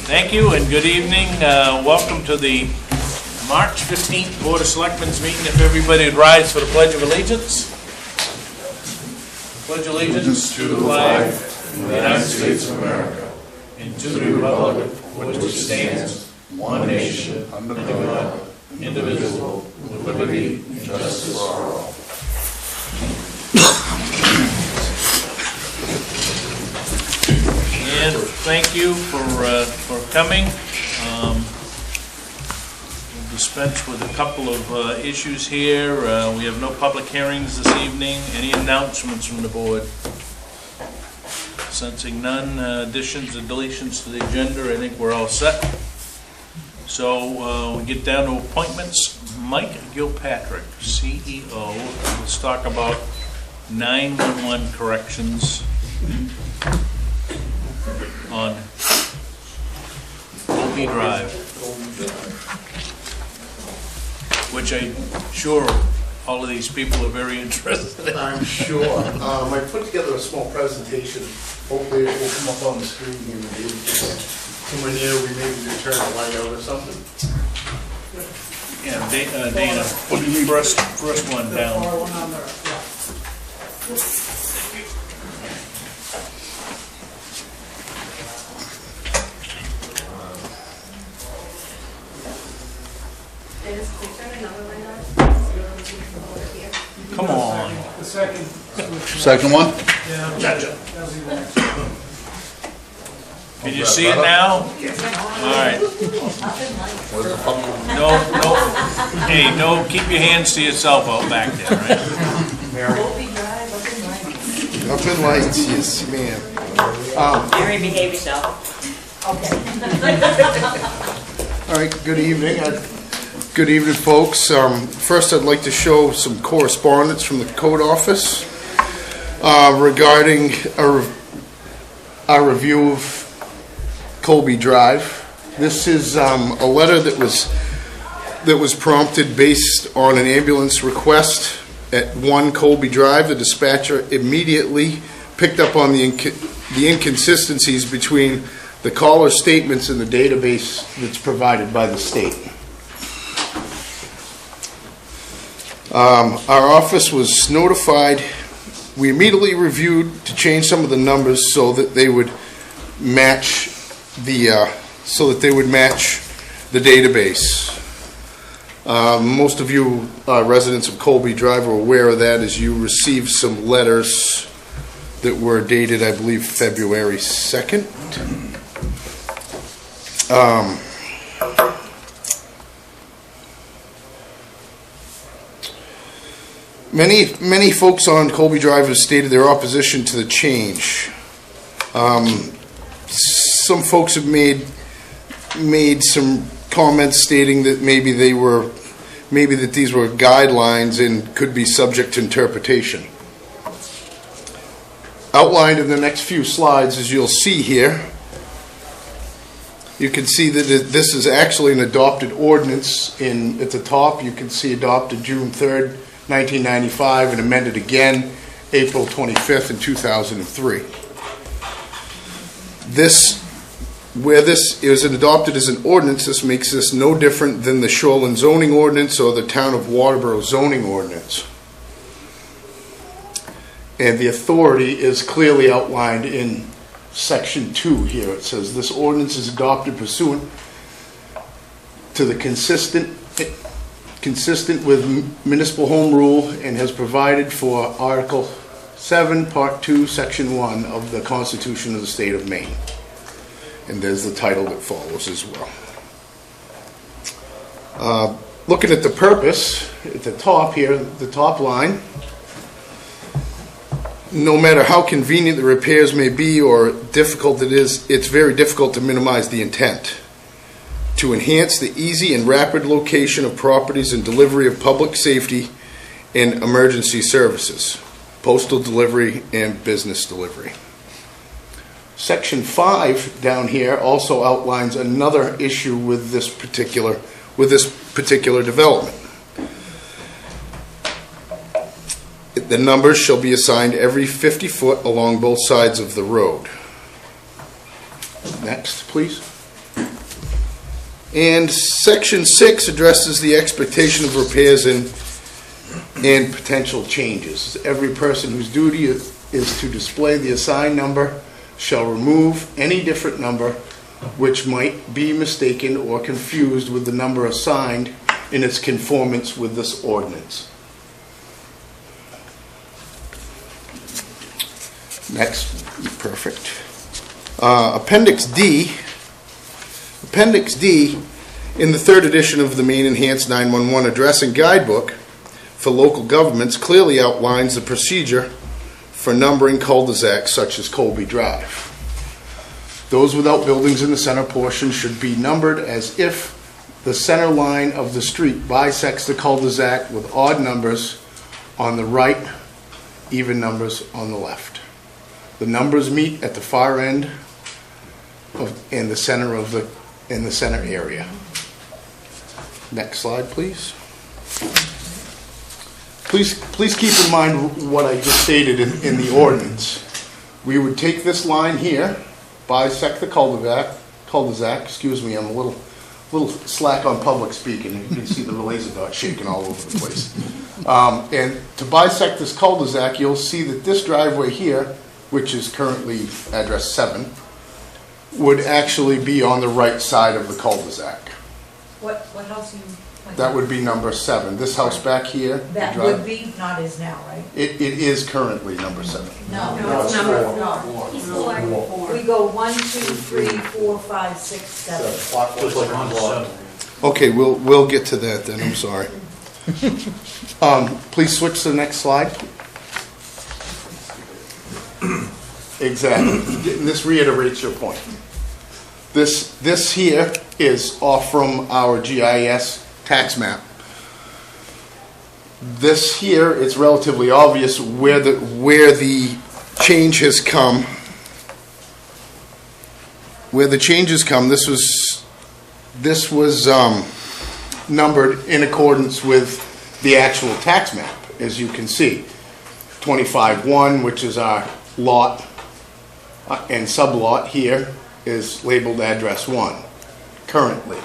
Thank you and good evening. Welcome to the March 15th Board of Selectmen's meeting. If everybody would rise for the Pledge of Allegiance. Pledge allegiance to the flag of the United States of America and to the republic for which it stands, one nation, under God, indivisible, with liberty and justice for all. And thank you for coming. We'll dispense with a couple of issues here. We have no public hearings this evening. Any announcements from the board? Sensing none. Additions or deletions to the agenda, I think we're all set. So we get down to appointments. Mike Gilpatrick, CEO. Let's talk about 911 corrections on Colby Drive, which I'm sure all of these people are very interested in. I'm sure. I put together a small presentation. Hopefully it will come up on the screen here. Somewhere near, we maybe can turn the light out or something. Yeah, Dana, put the first one down. Come on. The Second one? Yeah. Gotcha. Can you see it now? All right. Hey, keep your hands to yourself out back there, right? Up in lights, yes, ma'am. Mary, behave yourself. Okay. All right, good evening. Good evening, folks. First, I'd like to show some correspondence from the code office regarding our review of Colby Drive. This is a letter that was prompted based on an ambulance request at 1 Colby Drive. The dispatcher immediately picked up on the inconsistencies between the caller's statements and the database that's provided by the state. Our office was notified. We immediately reviewed to change some of the numbers so that they would match the database. Most of you residents of Colby Drive are aware of that, as you received some letters that were dated, I believe, February 2nd. Many folks on Colby Drive have stated their opposition to the change. Some folks have made some comments stating that maybe these were guidelines and could be subject to interpretation. Outlined in the next few slides, as you'll see here, you can see that this is actually an adopted ordinance. At the top, you can see adopted June 3rd, 1995, and amended again April 25th in 2003. Where this is adopted as an ordinance, this makes this no different than the Shoreland zoning ordinance or the town of Waterboro zoning ordinance. And the authority is clearly outlined in section 2 here. It says this ordinance is adopted pursuant to the consistent with municipal home rule and has provided for Article 7, Part 2, Section 1 of the Constitution of the State of Maine. And there's the title that follows as well. Looking at the purpose, at the top here, the top line, no matter how convenient the repairs may be or difficult it is, it's very difficult to minimize the intent. To enhance the easy and rapid location of properties and delivery of public safety and emergency services, postal delivery and business delivery. Section 5 down here also outlines another issue with this particular development. The numbers shall be assigned every 50 foot along both sides of the road. Next, please. And Section 6 addresses the expectation of repairs and potential changes. Every person whose duty is to display the assigned number shall remove any different number which might be mistaken or confused with the number assigned in its conformance with this ordinance. Next, perfect. Appendix D. Appendix D, in the third edition of the Maine Enhanced 911 Address and Guidebook for local governments, clearly outlines the procedure for numbering cul-de-sacs such as Colby Drive. Those without buildings in the center portion should be numbered as if the center line of the street bisects the cul-de-sac with odd numbers on the right, even numbers on the left. The numbers meet at the far end in the center area. Next slide, please. Please keep in mind what I just stated in the ordinance. We would take this line here, bisect the cul-de-sac. Excuse me, I'm a little slack on public speaking. You can see the laser dot shaking all over the place. And to bisect this cul-de-sac, you'll see that this driveway here, which is currently address 7, would actually be on the right side of the cul-de-sac. What house are you? That would be number 7. This house back here. That would be, not is now, right? It is currently number 7. No, it's number four. 4. We go 1, 2, 3, 4, 5, 6, 7. Just like on block. Okay, we'll get to that then. I'm sorry. Please switch to the next slide. Exactly. This reiterates your point. This here is off from our GIS tax map. This here, it's relatively obvious where the change has come. Where the changes come, this was numbered in accordance with the actual tax map, as you can see. 25-1, which is our lot and sublot here, is labeled address 1 currently.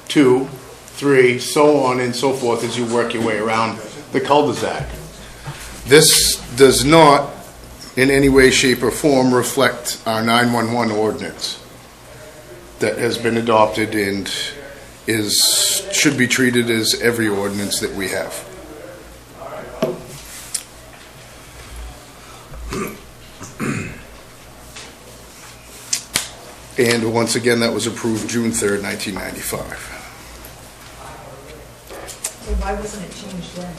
2, 3, so on and so forth as you work your way around the cul-de-sac. This does not in any way, shape, or form reflect our 911 ordinance that has been adopted and should be treated as every ordinance that we have. And once again, that was approved June 3rd, 1995. So why wasn't it changed then?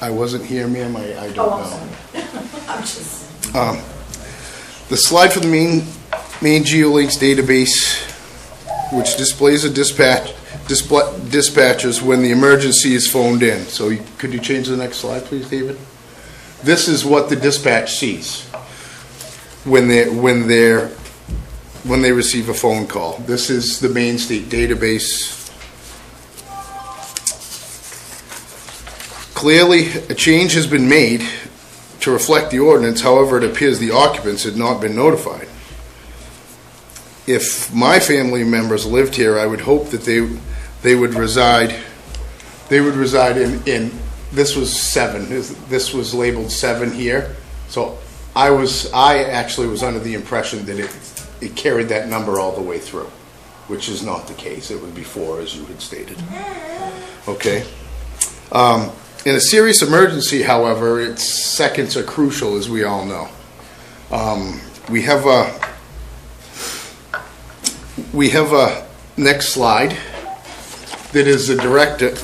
I wasn't here, ma'am. I don't Oh, I'm know. sorry. I'm just... The slide for the main GeoLinks database, which displays a dispatchers when the emergency is phoned in. So could you change the next slide, please, David? This is what the dispatch sees when they receive a phone call. This is the main state database. Clearly, a change has been made to reflect the ordinance. However, it appears the occupants had not been notified. If my family members lived here, I would hope that they would reside. They would reside in this was 7. This was labeled 7 here. So I actually was under the impression that it carried that number all the way through, which is not the case. It would be 4, as you had stated. Okay. In a serious emergency, however, seconds are crucial, as we all know. We have a next slide that is the directive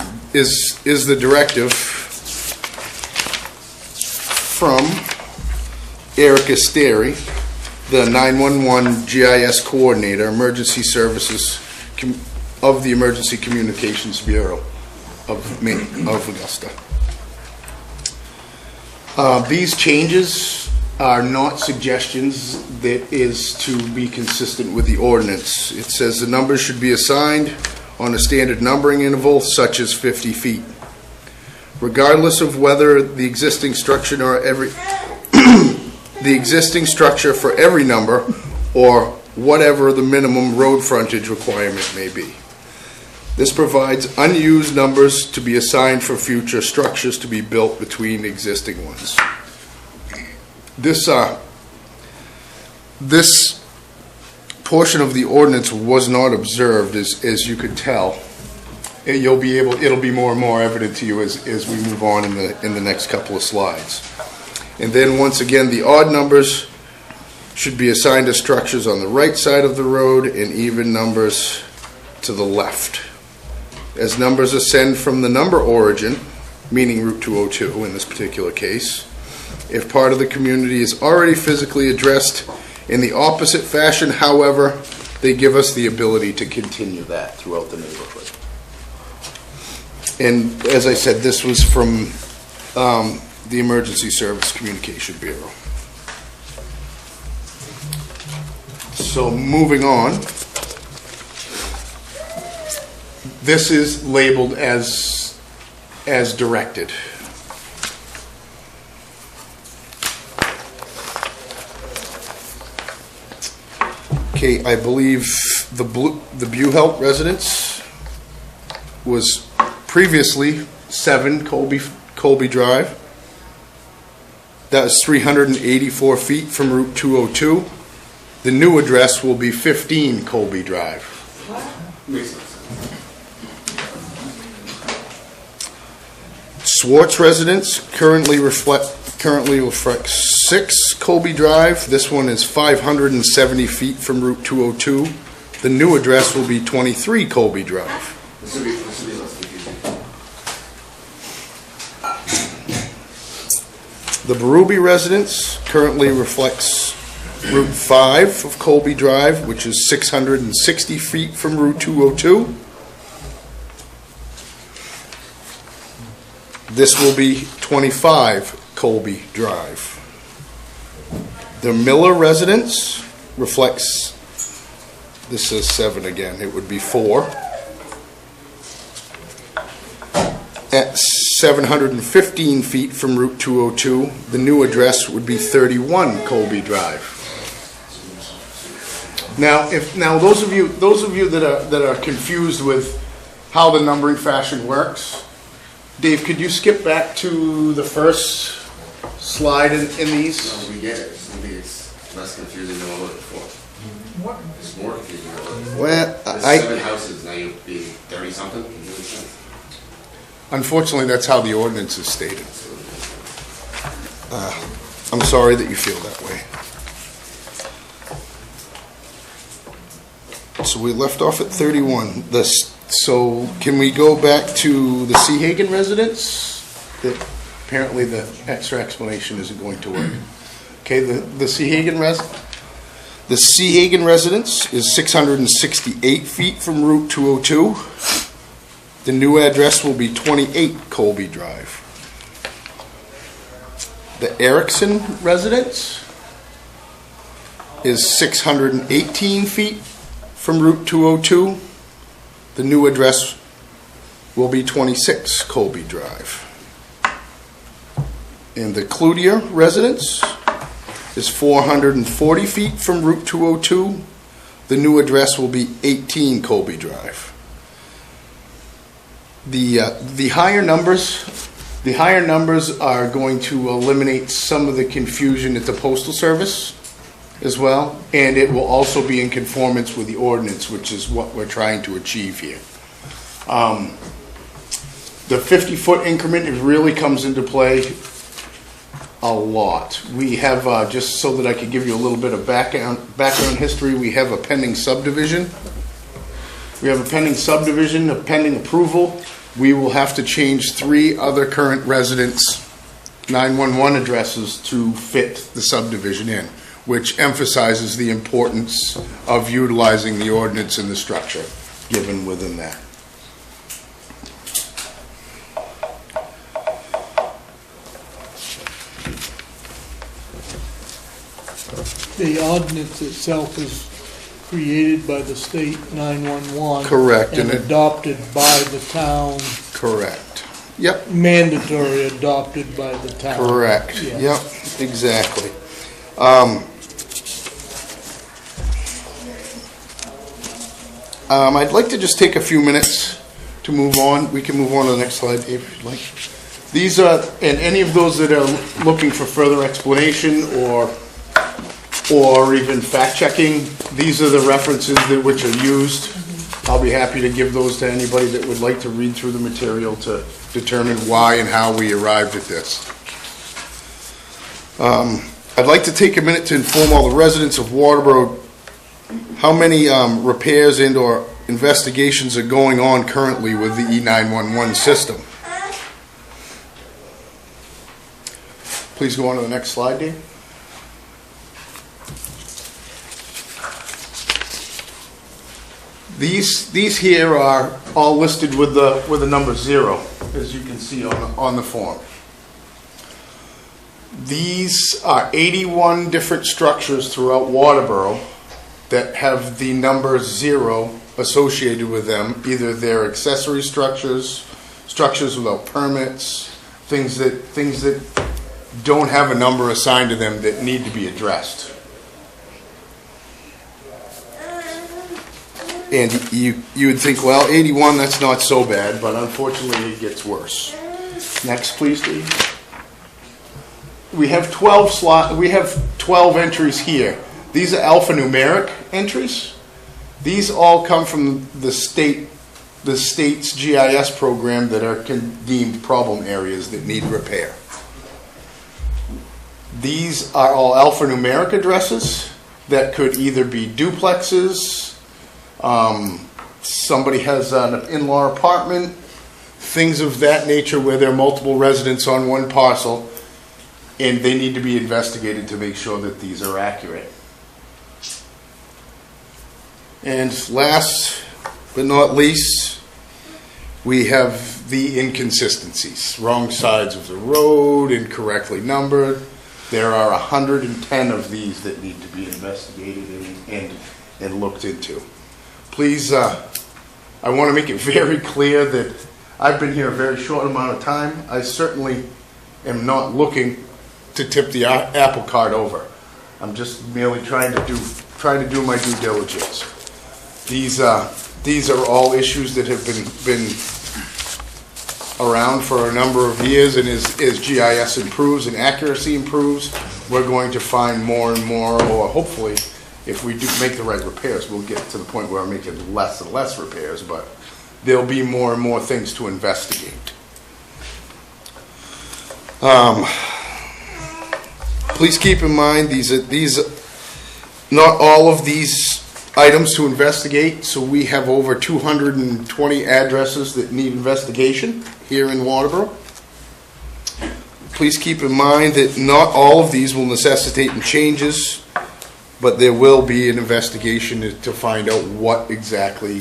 from Erica Sterry, the 911 GIS coordinator, emergency services of the Emergency Communications Bureau of Augusta. These changes are not suggestions that is to be consistent with the ordinance. It says the numbers should be assigned on a standard numbering interval such as 50 feet. Regardless of whether the existing structure for every number or whatever the minimum road frontage requirement may be. This provides unused numbers to be assigned for future structures to be built between existing ones. This portion of the ordinance was not observed, as you could tell. It'll be more and more evident to you as we move on in the next couple of slides. And then once again, the odd numbers should be assigned to structures on the right side of the road and even numbers to the left. As numbers ascend from the number origin, meaning Route 202 in this particular case, if part of the community is already physically addressed in the opposite fashion, however, they give us the ability to continue that throughout the neighborhood. And as I said, this was from the Emergency Service Communication Bureau. So moving on, this is labeled as directed. Okay, I believe the Buhelt residence was previously 7 Colby Drive. That was 384 feet from Route 202. The new address will be 15 Colby Drive. Swartz residence currently reflects 6 Colby Drive. This one is 570 feet from Route 202. The new address will be 23 Colby Drive. The Berube residence currently reflects Route 5 of Colby Drive, which is 660 feet from Route 202. This will be 25 Colby Drive. The Miller residence reflects, this is 7 again, it would be 4. At 715 feet from Route 202, the new address would be 31 Colby Drive. Now, those of you that are confused with how the numbering fashion works, Dave, could you skip back to the first slide in these? No, we get it. I think it's less confusing than what we were before. What? It's more confusing than what we were. Well, There's 7 houses, now you'll be 30-something? Unfortunately, that's how the ordinance is stated. I'm sorry that you feel that way. So we left off at 31. So can we go back to the Seahagen residence? That apparently the extra explanation isn't going to work. Okay, the Seahagen residence is 668 feet from Route 202. The new address will be 28 Colby Drive. The Erickson residence is 618 feet from Route 202. The new address will be 26 Colby Drive. And the Cloutier residence is 440 feet from Route 202. The new address will be 18 Colby Drive. The higher numbers are going to eliminate some of the confusion at the Postal Service as well, and it will also be in conformance with the ordinance, which is what we're trying to achieve here. The 50-foot increment really comes into play a lot. We have, just so that I could give you a little bit of background history, we have a pending subdivision. We have a pending subdivision, a pending approval. We will have to change 3 other current residents' 911 addresses to fit the subdivision in, which emphasizes the importance of utilizing the ordinance and the structure given within that. The ordinance itself is created by the state 911. Correct. And adopted by the town. Correct. Yep. Mandatory adopted by the town. Correct. Yeah. Yep. Exactly. I'd like to just take a few minutes to move on. We can move on to the next slide, Dave, if you'd like. These are, and any of those that are looking for further explanation or even fact-checking, these are the references that which are used. I'll be happy to give those to anybody that would like to read through the material to determine why and how we arrived at this. I'd like to take a minute to inform all the residents of Waterboro how many repairs and or investigations are going on currently with the E911 system. Please go on to the next slide, Dave. These here are all listed with the number 0, as you can see on the form. These are 81 different structures throughout Waterboro that have the number 0 associated with them. Either they're accessory structures, structures without permits, things that don't have a number assigned to them that need to be addressed. And you would think, well, 81, that's not so bad, but unfortunately it gets worse. Next, please, Steve. We have 12 entries here. These are alphanumeric entries. These all come from the state's GIS program that are deemed problem areas that need repair. These are all alphanumeric addresses that could either be duplexes, somebody has an in-law apartment, things of that nature where there are multiple residents on one parcel, and they need to be investigated to make sure that these are accurate. And last but not least, we have the inconsistencies. Wrong sides of the road, incorrectly numbered. There are 110 of these that need to be investigated and looked into. Please, I want to make it very clear that I've been here a very short amount of time. I certainly am not looking to tip the apple cart over. I'm just merely trying to do my due diligence. These are all issues that have been around for a number of years, and as GIS improves and accuracy improves, we're going to find more and more, or hopefully, if we do make the right repairs, we'll get to the point where we're making less and less repairs, but there'll be more and more things to investigate. Please keep in mind, not all of these items to investigate, so we have over 220 addresses that need investigation here in Waterboro. Please keep in mind that not all of these will necessitate changes, but there will be an investigation to find out what exactly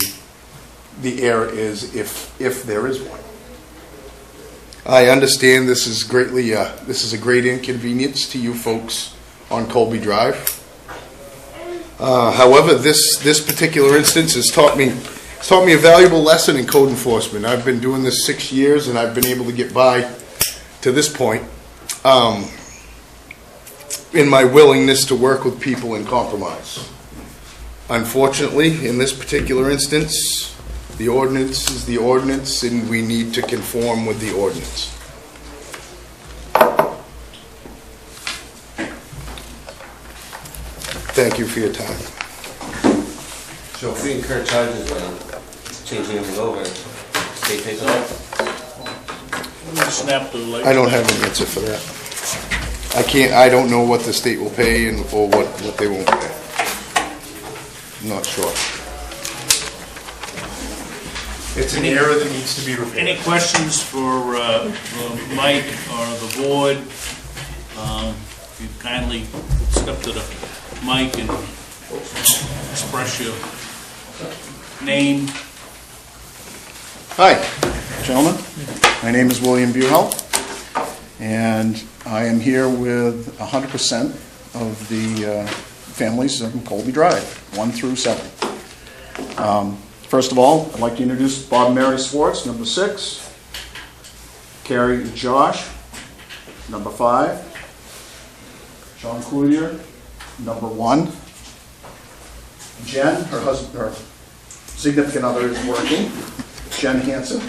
the error is, if there is one. I understand this is a great inconvenience to you folks on Colby Drive. However, this particular instance has taught me a valuable lesson in code enforcement. I've been doing this 6 years, and I've been able to get by to this point in my willingness to work with people and compromise. Unfortunately, in this particular instance, the ordinance is the ordinance, and we need to conform with the ordinance. Thank you for your time. So if we incur charges on changing everything over, state takes it off? Snap the light. I don't have an answer for that. I don't know what the state will pay or what they won't pay. I'm not sure. It's an error that needs to be repaired. Any questions for Mike or the board? You kindly step to the mic and express your name. Hi, gentlemen. My name is William Buhel, and I am here with 100% of the families on Colby Drive, 1 through 7. First of all, I'd like to introduce Bob and Mary Swartz, number 6, Carrie and Josh, number 5, Sean Coulier, number 1, Jen, her husband, her significant other is working, Jen Hansen.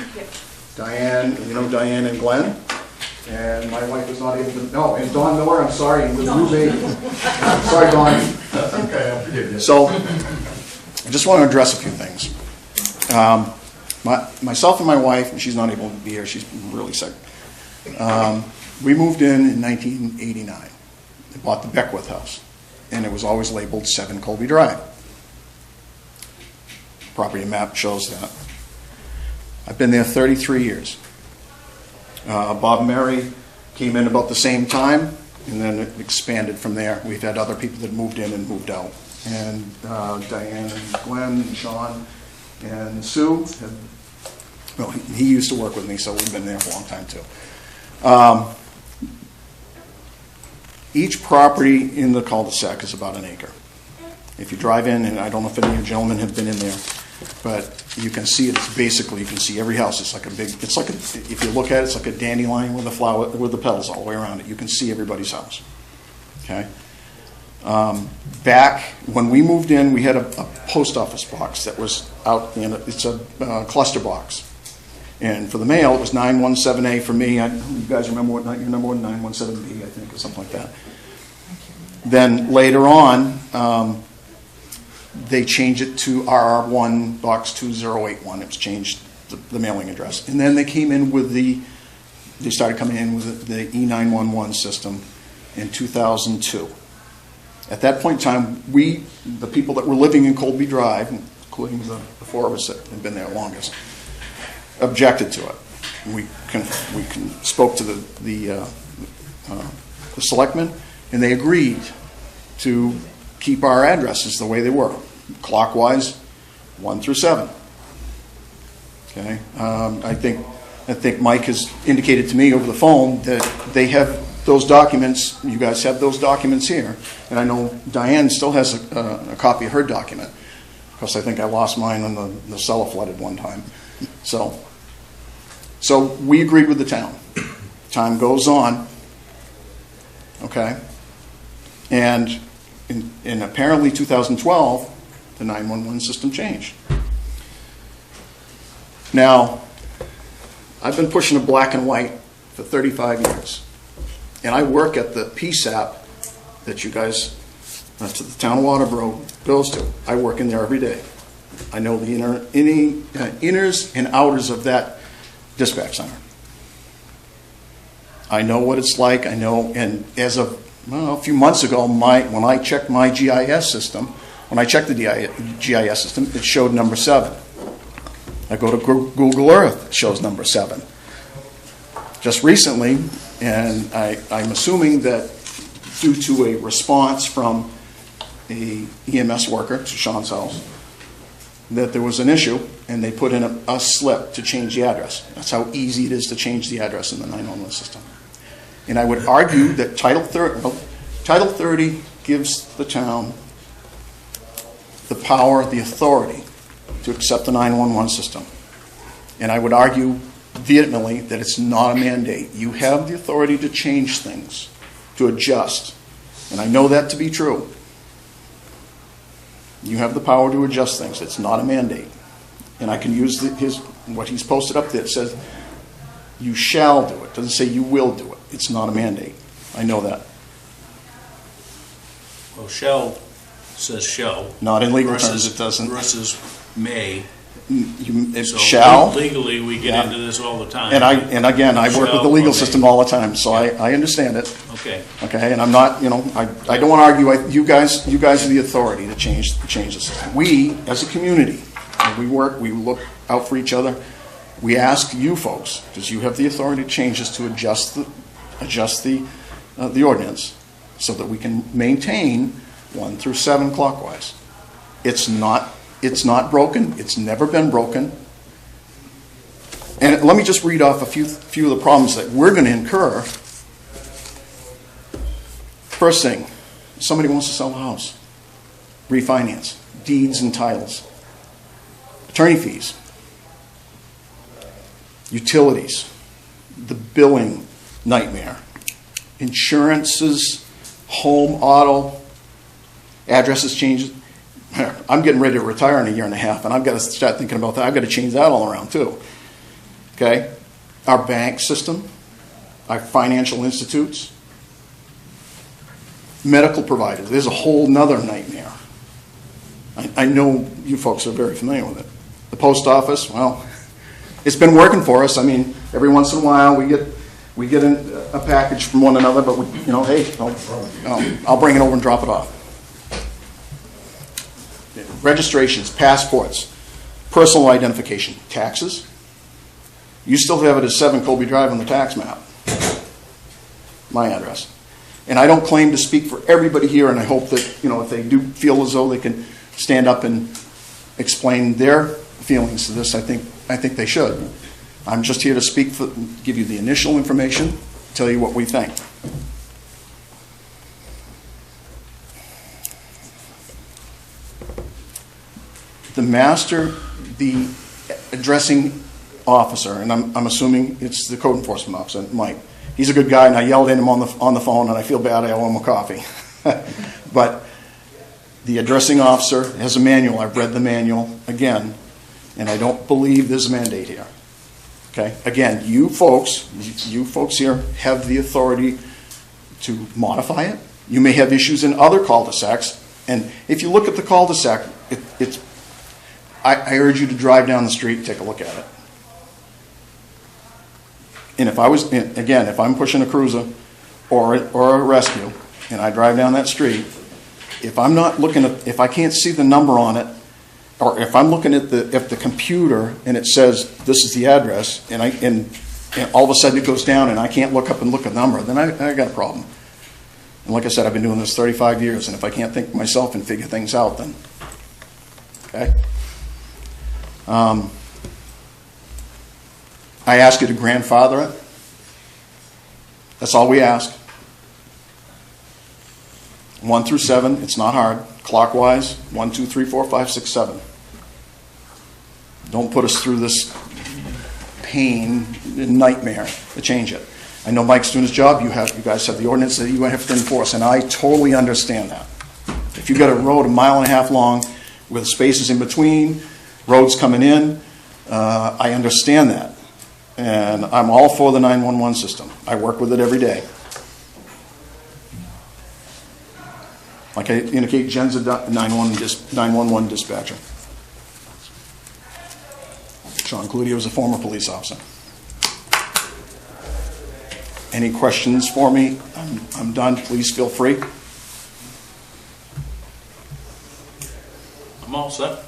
Diane, you know Diane and Glenn. And my wife was not able to, no, and Dawn Miller, I'm sorry, with new baby. Sorry, Dawn. That's okay, I'll forgive you. So, I just want to address a few things. Myself and my wife, and she's not able to be here, she's really sick. We moved in 1989. We bought the Beckwith house, and it was always labeled 7 Colby Drive. Property map shows that. I've been there 33 years. Bob and Mary came in about the same time, and then it expanded from there. We've had other people that moved in and moved out. And Diane and Glenn and Sean and Sue, well, he used to work with me, so we've been there for a long time too. Each property in the cul-de-sac is about an acre. If you drive in, and I don't know if any of you gentlemen have been in there, but you can see it's basically, you can see every house. It's like a big, it's like a, if you look at it, it's like a dandelion with a flower, with the petals all the way around it. You can see everybody's house. Okay. Back when we moved in, we had a post office box that was out, and it's a cluster box. And for the mail, it was 917A for me. You guys remember what, you remember what 917B, I think, or something like that. Then later on, they changed it to RR1 box 2081. It was changed, the mailing address. And then they came in with they started coming in with the E911 system in 2002. At that point in time, the people that were living in Colby Drive, including the 4 of us that had been there longest, objected to it. We spoke to the selectmen, and they agreed to keep our addresses the way they were, clockwise, 1 through 7. Okay, I think Mike has indicated to me over the phone that they have those documents. You guys have those documents here, and I know Diane still has a copy of her document, because I think I lost mine when the cellar flooded one time. So we agreed with the town. Time goes on, okay, and in apparently 2012, the 911 system changed. Now, I've been pushing a black and white for 35 years, and I work at the PSAP that you guys, to the town of Waterboro, goes to. I work in there every day. I know the inners and outers of that dispatch center. I know what it's like. I know, and as of a few months ago, when I checked my GIS system, when I checked the GIS system, it showed number 7. I go to Google Earth, it shows number 7. Just recently, and I'm assuming that due to a response from a EMS worker to Sean's house, that there was an issue, and they put in a slip to change the address. That's how easy it is to change the address in the 911 system. And I would argue that Title 30 gives the town the power, the authority to accept the 911 system. And I would argue vehemently that it's not a mandate. You have the authority to change things, to adjust. And I know that to be true. You have the power to adjust things. It's not a mandate. And I can use what he's posted up there. It says, you shall do it. It doesn't say you will do it. It's not a mandate. I know that. Well, shall says shall. Not in legal terms, it doesn't. Versus may. It So shall. legally, we get Yeah. into this all the time. And again, I work with the legal Shall or system may. all the time, so I understand it. Okay. Okay, and I'm not, I don't want to argue. You guys are the authority to change the system. We, as a community, we look out for each other. We ask you folks, because you have the authority to change this, to adjust the ordinance so that we can maintain 1 through 7 clockwise. It's not broken. It's never been broken. And let me just read off a few of the problems that we're going to incur. First thing, somebody wants to sell a house, refinance, deeds and titles, attorney fees, utilities, the billing nightmare, insurances, home, auto, addresses changes. I'm getting ready to retire in a year and a half, and I've got to start thinking about that. I've got to change that all around too. Okay? Our bank system, our financial institutes, medical providers. There's a whole nother nightmare. I know you folks are very familiar with it. The post office, well, it's been working for us. I mean, every once in a while we get a package from one another, but hey, I'll bring it over and drop it off. Registrations, passports, personal identification, taxes. You still have it as 7 Colby Drive on the tax map, my address. And I don't claim to speak for everybody here, and I hope that, if they do feel as though they can stand up and explain their feelings to this, I think they should. I'm just here to give you the initial information, tell you what we think. The addressing officer, and I'm assuming it's the code enforcement officer, Mike. He's a good guy, and I yelled at him on the phone, and I feel bad I owe him a coffee. But the addressing officer has a manual. I've read the manual again, and I don't believe there's a mandate here. Okay? Again, you folks here have the authority to modify it. You may have issues in other cul-de-sacs, and if you look at the cul-de-sac, I urge you to drive down the street and take a look at it. And if I'm pushing a cruiser or a rescue, and I drive down that street, if I can't see the number on it, or if I'm looking at the computer and it says this is the address, and all of a sudden it goes down and I can't look up and look at the number, then I got a problem. And like I said, I've been doing this 35 years, and if I can't think myself and figure things out, then okay. I ask you to grandfather it. That's all we ask. 1 through 7, it's not hard. Clockwise, 1, 2, 3, 4, 5, 6, 7. Don't put us through this pain and nightmare to change it. I know Mike's doing his job. You guys have the ordinance that you have to enforce, and I totally understand that. If you've got a road 1.5 miles long with spaces in between, roads coming in, I understand that. And I'm all for the 911 system. I work with it every day. Like I indicate, Jen's a 911 dispatcher. Sean Cludio is a former police officer. Any questions for me? I'm done. Please feel free. I'm all set.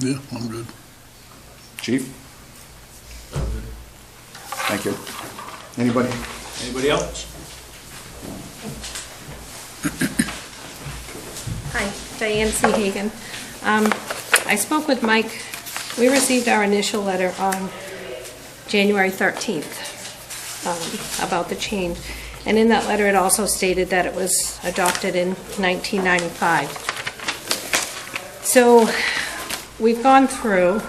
Yeah, I'm good. Chief? Thank you. Anybody? Anybody else? Hi, Diane C. Hagan. I spoke with Mike. We received our initial letter on January 13th about the change. And in that letter, it also stated that it was adopted in 1995. So we've gone through,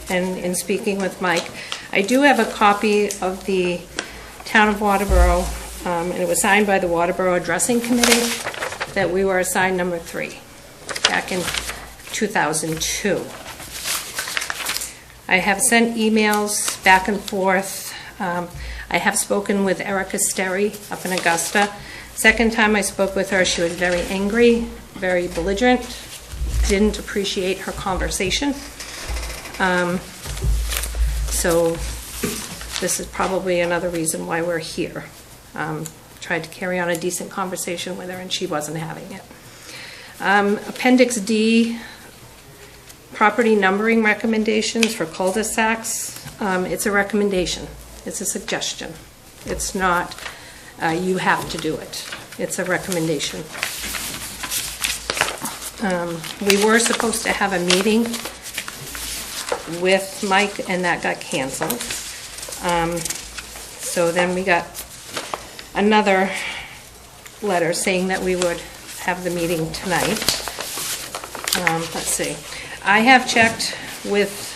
and in speaking with Mike, I do have a copy of the Town of Waterboro, and it was signed by the Waterboro Addressing Committee, that we were assigned number 3 back in 2002. I have sent emails back and forth. I have spoken with Erica Sterry up in Augusta. Second time I spoke with her, she was very angry, very belligerent, didn't appreciate her conversation. So this is probably another reason why we're here. Tried to carry on a decent conversation with her, and she wasn't having it. Appendix D, property numbering recommendations for cul-de-sacs. It's a recommendation. It's a suggestion. It's not, you have to do it. It's a recommendation. We were supposed to have a meeting with Mike, and that got canceled. So then we got another letter saying that we would have the meeting tonight. Let's see. I have checked with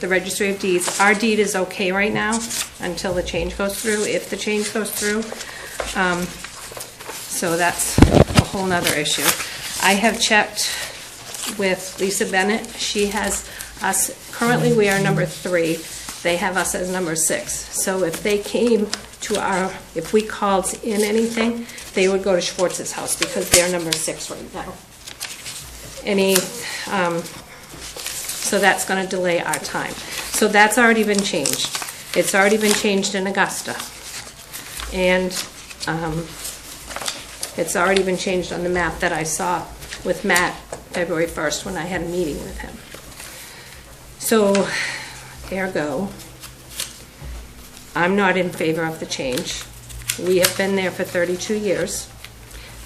the Registry of Deeds. Our deed is okay right now until the change goes through, if the change goes through. So that's a whole nother issue. I have checked with Lisa Bennett. She has us, currently we are number 3. They have us as number 6. So if they came to if we called in anything, they would go to Schwartz's house because they're number 6 right now. So that's going to delay our time. So that's already been changed. It's already been changed in Augusta. And it's already been changed on the map that I saw with Matt February 1st when I had a meeting with him. So, ergo, I'm not in favor of the change. We have been there for 32 years.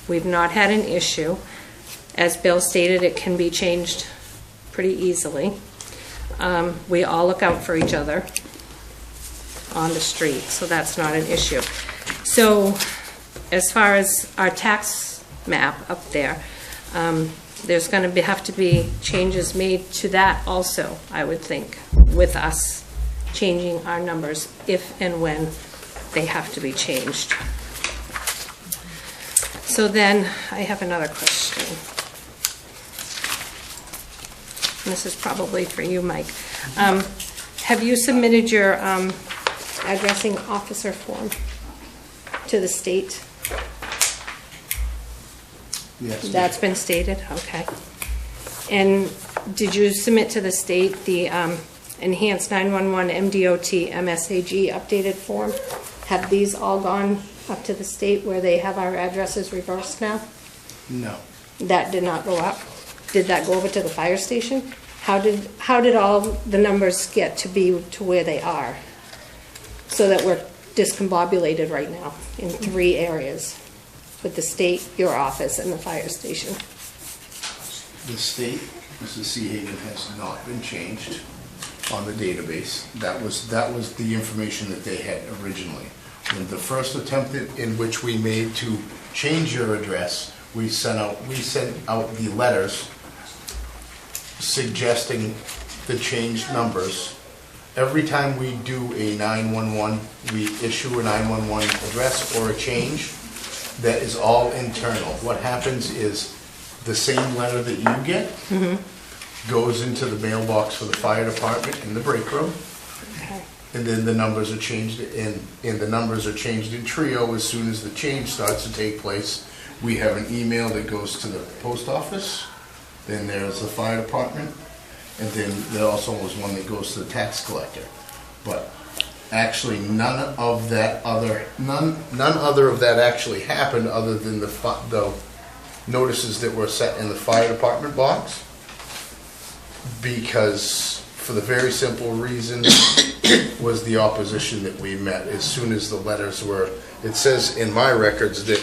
We've not had an issue. As Bill stated, it can be changed pretty easily. We all look out for each other on the street, so that's not an issue. So, as far as our tax map up there, there's going to have to be changes made to that also, I would think, with us changing our numbers if and when they have to be changed. So then I have another question. This is probably for you, Mike. Have you submitted your addressing officer form to the state? Yes. That's been stated, okay. And did you submit to the state the enhanced 911 MDOT M.R.S.A updated form? Have these all gone up to the state where they have our addresses reversed now? No. That did not go up? Did that go over to the fire station? How did all the numbers get to be to where they are? So that we're discombobulated right now in 3 areas with the state, your office, and the fire station. The state, Mrs. Seahaven, has not been changed on the database. That was the information that they had originally. And the first attempt in which we made to change your address, we sent out the letters suggesting the changed numbers. Every time we do a 911, we issue a 911 address or a change, that is all internal. What happens is the same letter that you get goes into the mailbox for the fire department in the break room. Okay. And then the numbers are changed and the numbers are changed in Trio. As soon as the change starts to take place, we have an email that goes to the post office, then there's the fire department, and then there also was one that goes to the tax collector. But actually none other of that actually happened other than the notices that were set in the fire department box, because for the very simple reason was the opposition that we met as soon as the letters were, it says in my records that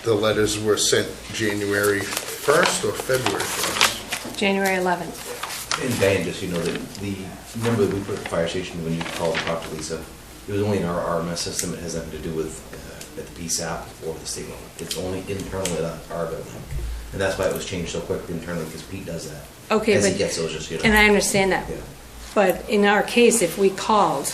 the letters were sent January 1st or February 1st. January 11th. And Dan, just so you know, that the number that we put at the fire station when you called and talked to Lisa, it was only in our RMS system. It has nothing to do with at the PSAP or the state level. It's only internally at our building. And that's why it was changed so quickly internally, because Pete does that. Okay, As but, he gets those, just, you know. and I understand that. Yeah. But in our case, if we called,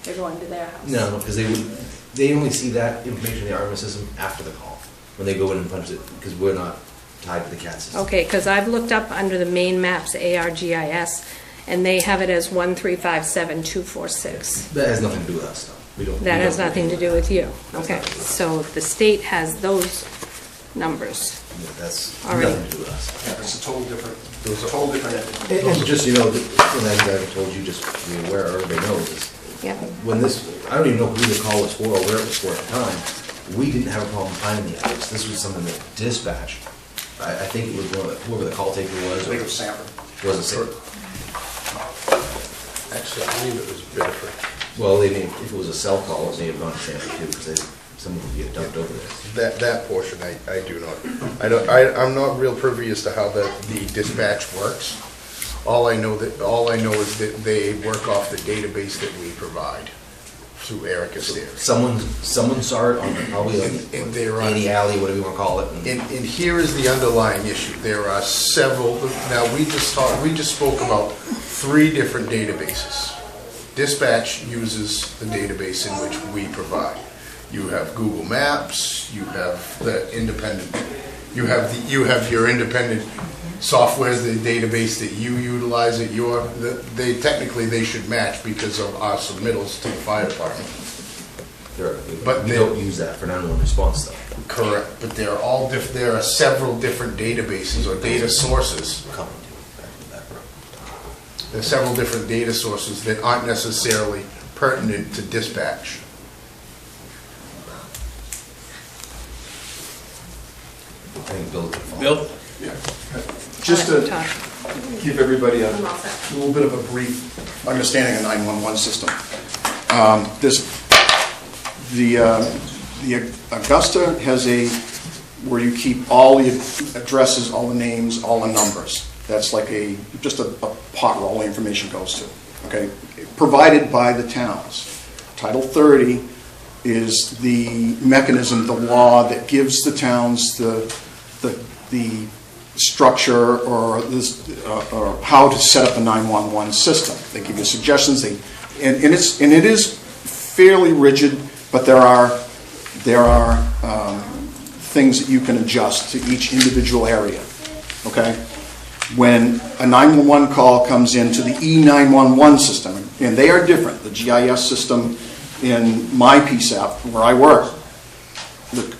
they're going to their house. No, because they only see that information in the RMS system after the call, when they go in and punch it, because we're not tied to the CAT system. Okay, because I've looked up under the main maps, ARGIS, and they have it as 1357246. That has nothing to do with us, though. That has nothing to do with you. Okay, so the state has those numbers. That's All right. nothing to do with us. Yeah, it's a total different entity. And just, you know, and as I told you, just to be aware, everybody knows, is Yeah. when this, I don't even know who the call was for or where it was for at the time, we didn't have a problem finding the address. This was something that dispatch, I think it was whoever the call taker was. I think it was Sanford. Was it Sanford? Actually, I believe it was Biddeford. Well, if it was a cell call, they have gone to Sanford too, because someone would get dumped over there. That portion I do not. I'm not real privy as to how the dispatch works. All I know is that they work off the database that we provide through Erica Stairs. Someone saw it on probably And they're on- any alley, whatever you want to call it. And here is the underlying issue. There are several. Now we just spoke about 3 different databases. Dispatch uses the database in which we provide. You have Google Maps, you have the independent You have your independent software, the database that you utilize at technically they should match because of our submittals to the fire department. But We don't use that for 911 response though. Correct, but there are several different databases or data sources. There are several different data sources that aren't necessarily pertinent to dispatch. I think Bill can follow. Bill? Just to Todd. give everybody a I'm all set. little bit of a brief understanding of 911 system. The Augusta has where you keep all the addresses, all the names, all the numbers. That's like just a pot where all the information goes to, okay? Provided by the towns. Title 30 is the mechanism, the law that gives the towns the structure or how to set up a 911 system. They give you suggestions. And it is fairly rigid, but there are things that you can adjust to each individual area. Okay, when a 911 call comes into the E911 system, and they are different. The GIS system in my PSAP where I work,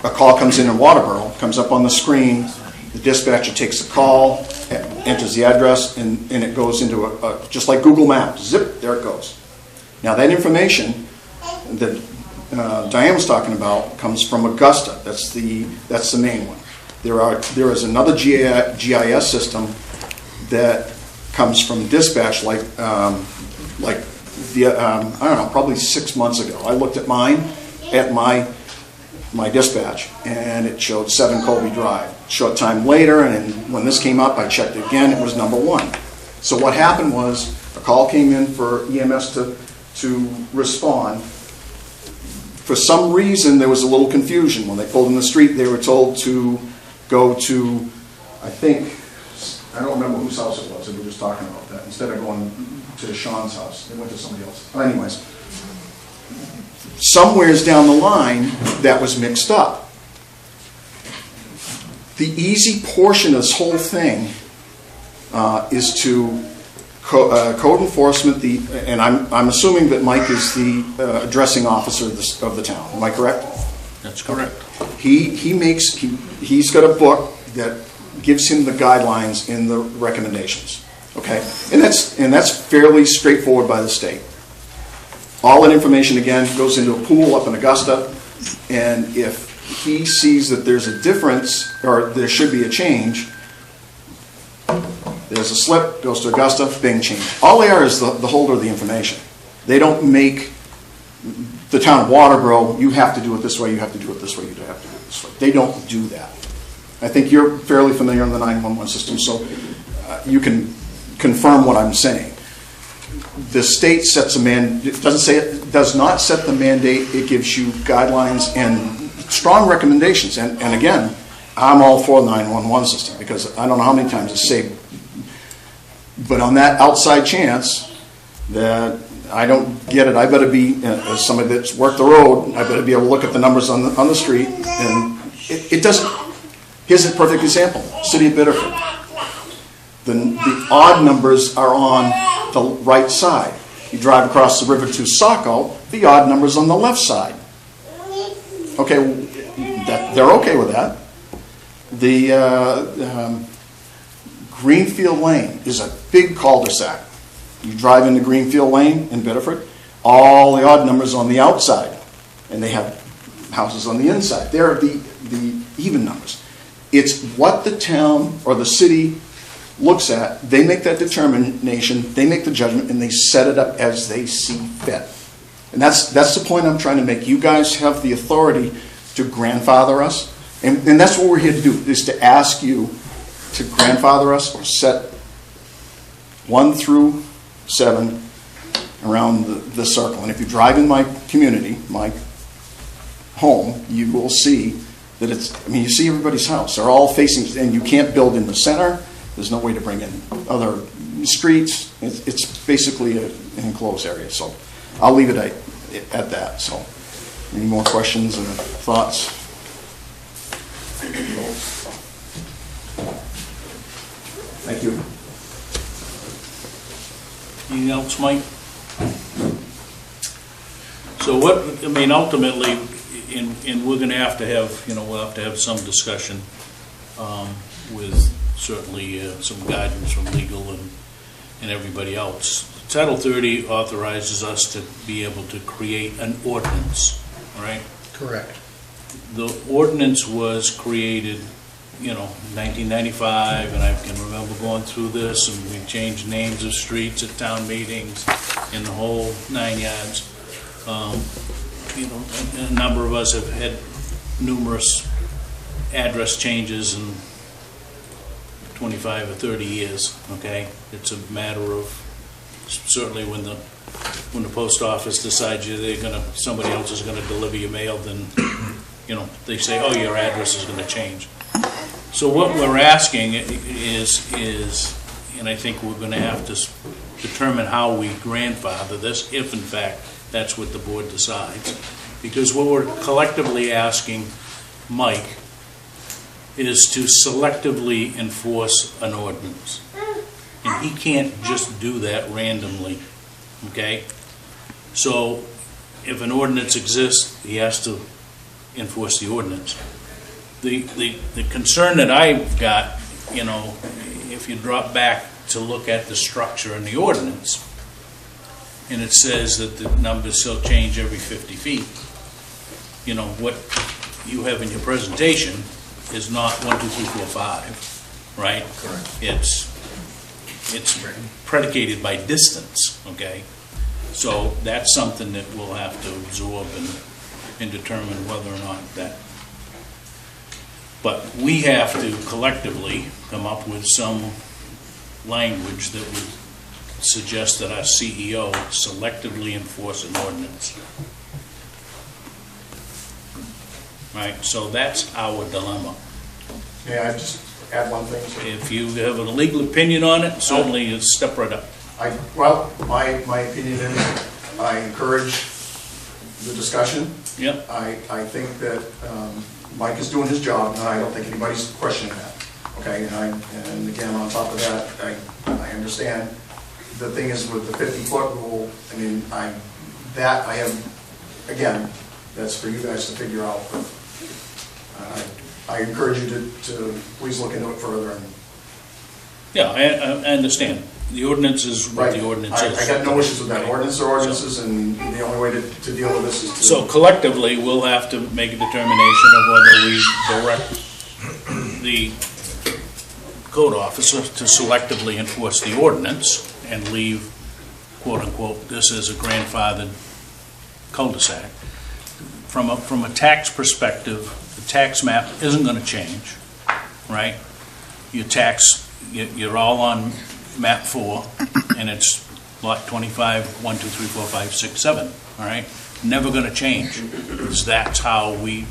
a call comes in Waterboro, comes up on the screen. The dispatcher takes the call, enters the address, and it goes into just like Google Maps. Zip, there it goes. Now that information that Diane was talking about comes from Augusta. That's the main one. There is another GIS system that comes from dispatch, I don't know, probably 6 months ago. I looked at mine at my dispatch, and it showed 7 Colby Drive. Short time later, and when this came up, I checked again. It was number 1. So what happened was a call came in for EMS to respond. For some reason, there was a little confusion. When they pulled in the street, they were told to go to, I don't remember whose house it was. We were just talking about that. Instead of going to Sean's house, they went to somebody else. But anyways, somewheres down the line, that was mixed up. The easy portion of this whole thing is to code enforcement, and I'm assuming that Mike is the addressing officer of the town. Am I correct? That's correct. He's got a book that gives him the guidelines and the recommendations. Okay, and that's fairly straightforward by the state. All that information again goes into a pool up in Augusta, and if he sees that there's a difference or there should be a change, there's a slip, goes to Augusta, bing, change. All they are is the holder of the information. They don't make the town of Waterboro, you have to do it this way, you have to do it this way, you have to do it this way. They don't do that. I think you're fairly familiar with the 911 system, so you can confirm what I'm saying. The state sets a does not set the mandate. It gives you guidelines and strong recommendations. And again, I'm all for the 911 system because I don't know how many times it's saved. But on that outside chance that I don't get it, I better be, as somebody that's worked the road, I better be able to look at the numbers on the street. And it doesn't. Here's a perfect example. City of Biddeford. The odd numbers are on the right side. You drive across the river to Saco, the odd number's on the left side. Okay, they're okay with that. The Greenfield Lane is a big cul-de-sac. You drive into Greenfield Lane in Biddeford, all the odd numbers on the outside, and they have houses on the inside. They're the even numbers. It's what the town or the city looks at. They make that determination, they make the judgment, and they set it up as they see fit. And that's the point I'm trying to make. You guys have the authority to grandfather us, and that's what we're here to do, is to ask you to grandfather us or set 1 through 7 around the circle. And if you drive in my community, my home, you will see that you see everybody's house. They're all facing, and you can't build in the center. There's no way to bring in other streets. It's basically an enclosed area. So I'll leave it at that. So any more questions and thoughts? Thank you. Anything else, Mike? So what, I mean, ultimately, and we're gonna have to have, we'll have to have some discussion with certainly some guidance from legal and everybody else. Title 30 authorizes us to be able to create an ordinance, right? Correct. The ordinance was created, 1995, and I can remember going through this, and we changed names of streets at town meetings and the whole 9 yards. A number of us have had numerous address changes in 25 or 30 years, okay? It's a matter of, certainly when the post office decides somebody else is gonna deliver your mail, then, they say, oh, your address is gonna change. So what we're asking is, and I think we're gonna have to determine how we grandfather this, if in fact that's what the board decides. Because what we're collectively asking Mike is to selectively enforce an ordinance. And he can't just do that randomly, okay? So if an ordinance exists, he has to enforce the ordinance. The concern that I've got, if you drop back to look at the structure in the ordinance, and it says that the numbers shall change every 50 feet, what you have in your presentation is not 1, 2, 3, 4, 5, right? Correct. It's predicated by distance, okay? So that's something that we'll have to absorb and determine whether or not that. But we have to collectively come up with some language that would suggest that our CEO selectively enforce an ordinance. Right, so that's our dilemma. May I just add one thing? If you have a legal opinion on it, certainly step right up. My opinion is I encourage the discussion. Yep. I think that Mike is doing his job, and I don't think anybody's questioning that. Okay, and again, on top of that, I understand. The thing is with the 50-foot rule, I mean, I have, again, that's for you guys to figure out. I encourage you to please look into it further. Yeah, I understand. The ordinance is what the ordinance is. I got no issues with that. Ordinance are ordinances, and the only way to deal with this is to... So collectively, we'll have to make a determination of whether we direct the code officer to selectively enforce the ordinance and leave, quote unquote, this is a grandfathered cul-de-sac. From a tax perspective, the tax map isn't going to change, right? You're all on map 4, and it's lot 25, 1, 2, 3, 4, 5, 6, 7, all right? Never going to change, because that's how we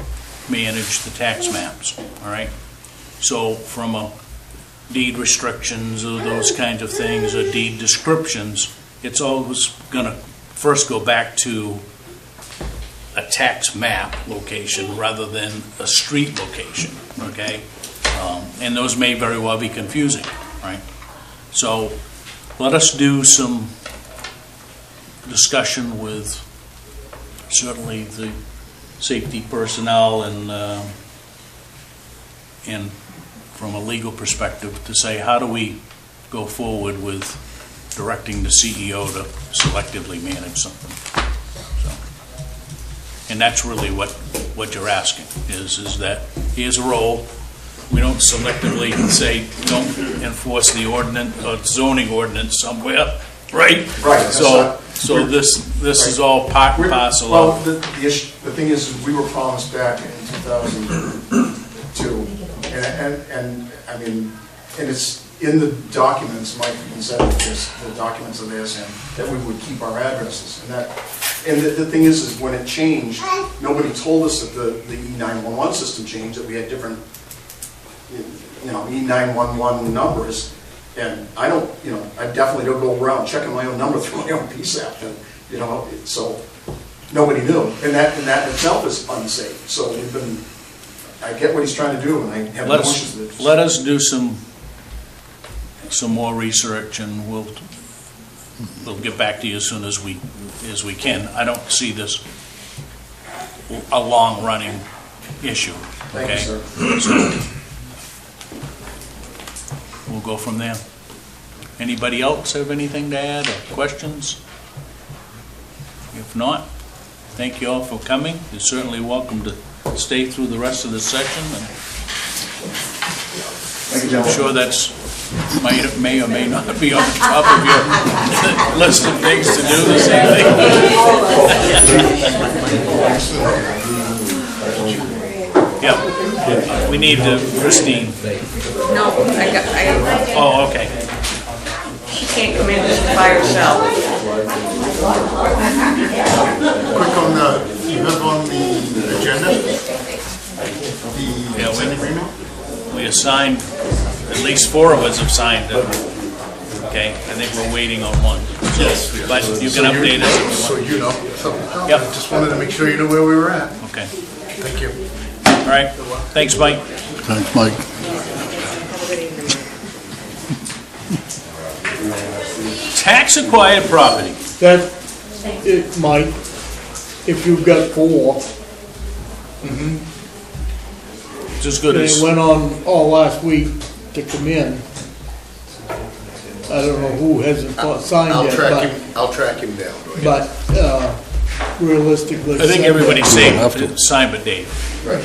manage the tax maps, all right? So from a deed restrictions or those kinds of things, or deed descriptions, it's always going to first go back to a tax map location rather than a street location, okay? And those may very well be confusing, right? So let us do some discussion with certainly the safety personnel and from a legal perspective to say, how do we go forward with directing the CEO to selectively manage something? So, and that's really what you're asking, is that here's a role. We don't selectively say, don't enforce the ordinance or zoning ordinance somewhere, right? Right. So this is all part and parcel well, of. the thing is, we were promised back in 2002, and I mean, and it's in the documents. Mike even said this, the documents of this, and that we would keep our addresses, and the thing is when it changed, nobody told us that the E911 system changed, that we had different, E911 numbers. And I don't, I definitely don't go around checking my own number through my own PSAP, and, so nobody knew. And that itself is unsafe. So I get what he's trying to do, and I have no issues with it. Let us do some, some more research, and we'll get back to you as soon as we can. I don't see this a long-running issue. Thank you, Okay? sir. So we'll go from there. Anybody else have anything to add or questions? If not, thank you all for coming. You're certainly welcome to stay through the rest of the session. And Thank you, I'm gentlemen. sure that's may or may not be on the top of your list of things to do this evening. Yeah, we need Christine. No, Oh, okay. she can't come in just by herself. Quick on you have on the agenda, Yeah, consent agreement? we assigned, at least 4 of us have signed it. Okay, I think we're waiting on one. Yes. But you can update us if So you know. So, Yep. I just wanted to make sure you knew where we were at. you want. Okay, Thank you. all right. Thanks, Mike. Thanks, Mike. Tax acquired property. That, it might, if you've got 4, It's as good and as, it went on all last week to come in. I don't know who hasn't signed I'll yet, track him down. but realistically. I think everybody's We'll have saying, to. sign but Dave. Right.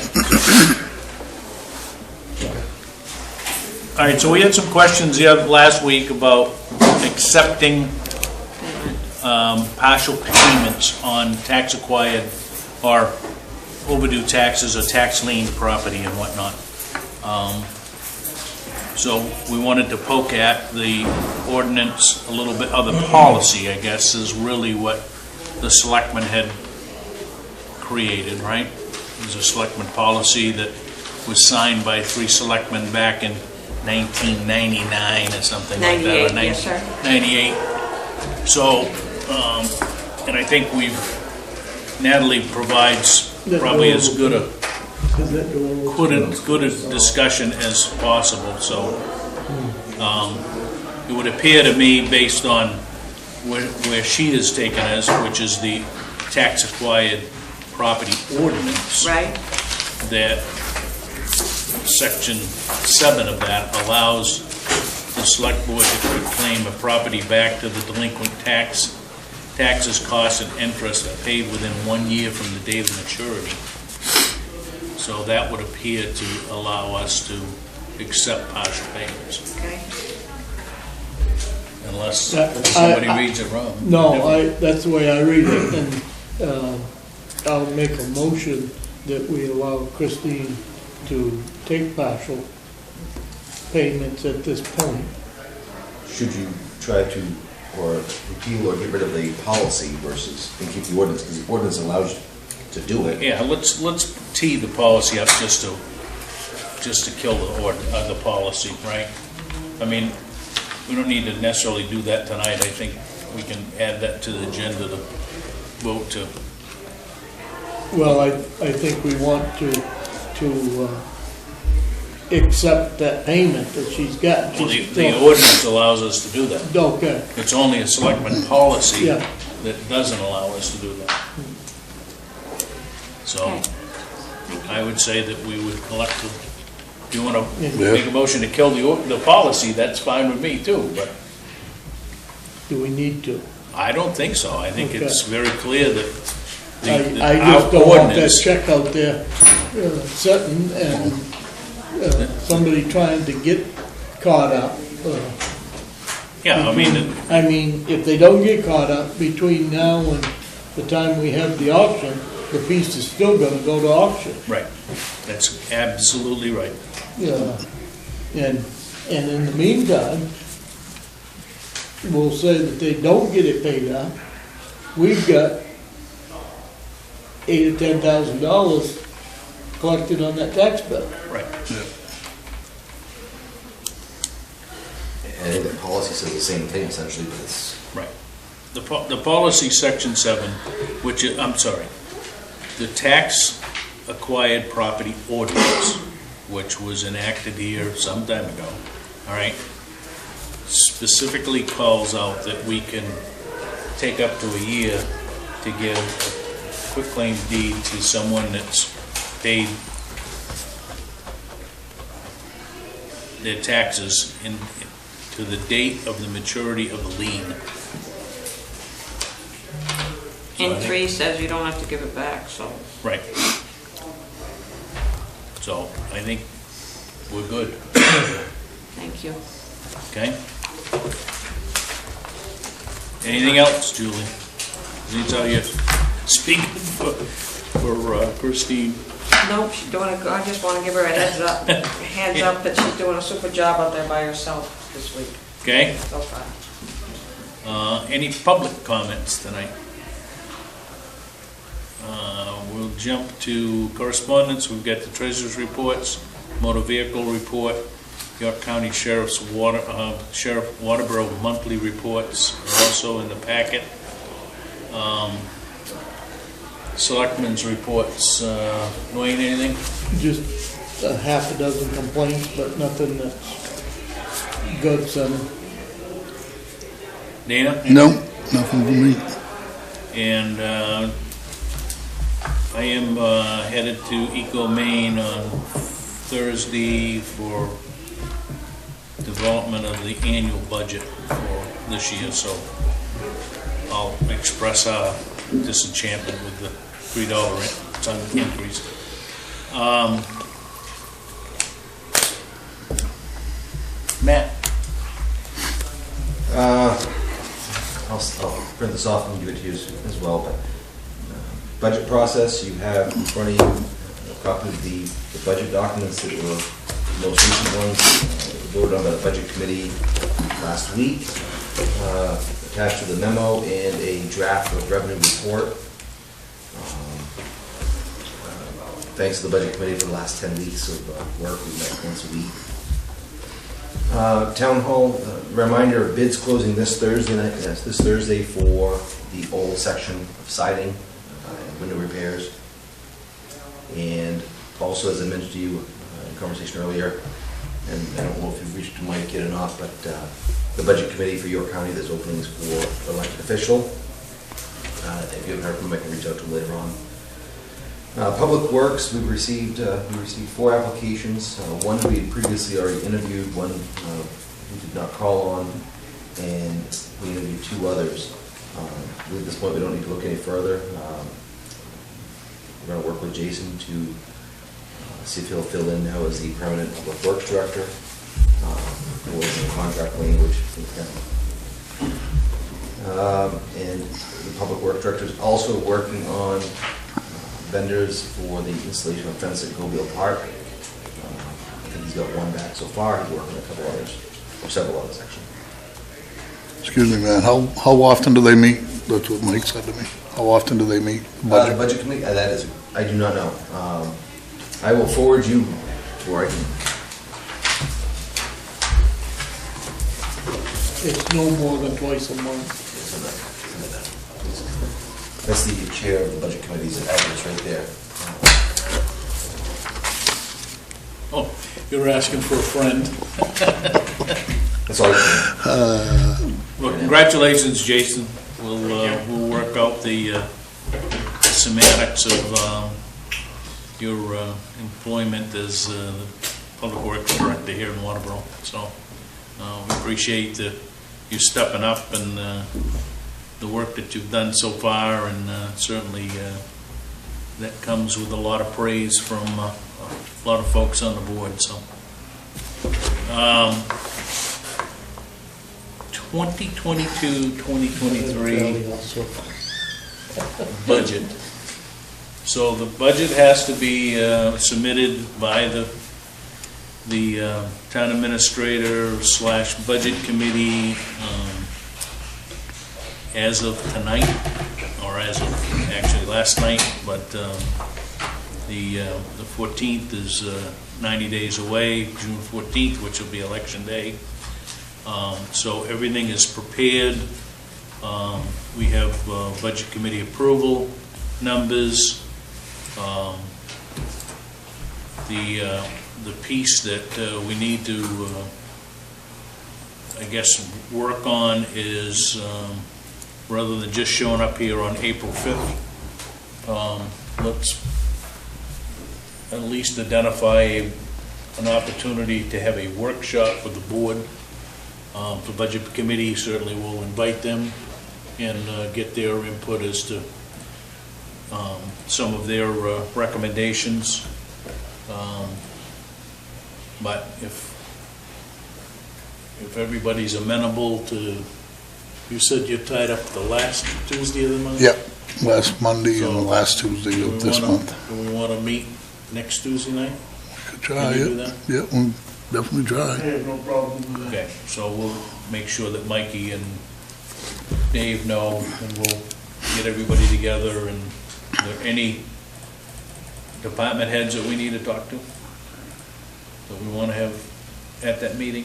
All right, so we had some questions the last week about accepting partial payments on tax acquired or overdue taxes or tax lien property and whatnot. So we wanted to poke at the ordinance a little bit, or the policy, I guess, is really what the selectmen had created, right? It was a selectmen policy that was signed by 3 selectmen back in 1999 or something like that. 98, yes, sir. 98. So, and I think Natalie provides probably as good a discussion as possible, so it would appear to me, based on where she has taken us, which is the tax acquired property ordinance, Right? that section 7 of that allows the select board to claim a property back to the delinquent taxes, costs, and interest are paid within 1 year from the date of maturity. So that would appear to allow us to accept partial payments, Okay. unless Somebody reads it wrong. No, that's the way I read it, and I'll make a motion that we allow Christine to take partial payments at this point. Should you try to, or repeal or get rid of the policy versus, and keep the ordinance, because the ordinance allows you to do it. Yeah, let's tee the policy up just to kill the policy, right? I mean, we don't need to necessarily do that tonight. I think we can add that to the agenda to vote to. Well, I think we want to accept that payment that she's got. Well, the ordinance allows us to do that. Okay, It's only a selectman policy yeah. that doesn't allow us to do that. So I would say that we would collectively, if you want to make a motion to kill the policy, that's fine with me too, but Do we need to? I don't think so. I think Okay. it's very clear that I just don't want that check out there sitting and somebody trying to get caught up. Yeah, I mean, I mean, if they don't get caught up between now and the time we have the auction, the piece is still gonna go to auction. right. That's absolutely right. Yeah, and in the meantime, we'll say that they don't get it paid out. We've got $8,000 or $10,000 collected on that tax bill. Right. And I think the policy says the same thing essentially, but it's, Right. The policy, section 7, which is, I'm sorry, the tax acquired property ordinance, which was enacted here some time ago, all right? specifically calls out that we can take up to a year to give a quitclaim deed to someone that's paid their taxes to the date of the maturity of the lien. And 3 says you don't have to give it back, so. Right. So I think we're good. Thank you. Okay? Anything else, Julie? That's how you're speaking for Christine. Nope, she's doing a, I just want to give her a heads up that she's doing a super job out there by herself this week, Okay? so far. Any public comments tonight? We'll jump to correspondence. We've got the treasurer's reports, motor vehicle report, York County Sheriff Waterboro monthly reports are also in the packet. Selectmen's reports. Wayne, anything? Just a half a dozen complaints, but nothing that's good, son. Dana? No, nothing for me. And I am headed to Eco Maine on Thursday for development of the annual budget for this year, so I'll express our disenchantment with the $3 increase. Matt? I'll print this off and give it to you as well, but budget process, you have in front of you a copy of the budget documents that were the most recent ones voted on by the budget committee last week. Attached to the memo and a draft of revenue report. Thanks to the budget committee for the last 10 weeks of work. We met once a week. Town hall, reminder of bids closing this Thursday night, yes, this Thursday for the old section of siding and window repairs. And also, as I mentioned to you in conversation earlier, and I don't know if you've reached Mike yet or not, but the budget committee for York County, there's openings for elected official. If you haven't heard from them, I can reach out to them later on. Public Works, we received 4 applications. One we had previously already interviewed, one we did not call on, and we interviewed 2 others. At this point, we don't need to look any further. We're going to work with Jason to see if he'll fill in now as the permanent Public Works Director, or in the contract language. And the Public Works Director is also working on vendors for the installation of fence at Gobiel Park. I think he's got 1 back so far. He's working on a couple others, or several others actually. Excuse me, man, how often do they meet? That's what Mike said to me. How often do they meet? The budget committee, that is, I do not know. I will forward you where I can. It's no more than twice a month. That's the chair of the budget committee's address right there. Oh, you're asking for a friend. That's all I can. Well, congratulations, Jason. We'll work out the semantics of your employment as the Public Works Director here in Waterboro. So we appreciate you stepping up and the work that you've done so far, and certainly that comes with a lot of praise from a lot of folks on the board. So 2022-2023 budget. So the budget has to be submitted by the town administrator / budget committee as of tonight, or as of actually last night, but the 14th is 90 days away, June 14th, which will be election day. So everything is prepared. We have budget committee approval numbers. The piece that we need to I guess, work on is, rather than just showing up here on April 5th, let's at least identify an opportunity to have a workshop with the board. The Budget Committee certainly will invite them and get their input as to some of their recommendations. But if everybody's amenable to, you said you're tied up the last Tuesday of the month? Yep, last Monday So, and the last Tuesday of this month. Do we want to meet next Tuesday night? Could try, Can you do yeah. that? Yeah, we'll definitely I try. have no problem with that. Okay, so we'll make sure that Mikey and Dave know, and we'll get everybody together. And are there any department heads that we need to talk to, that we want to have at that meeting?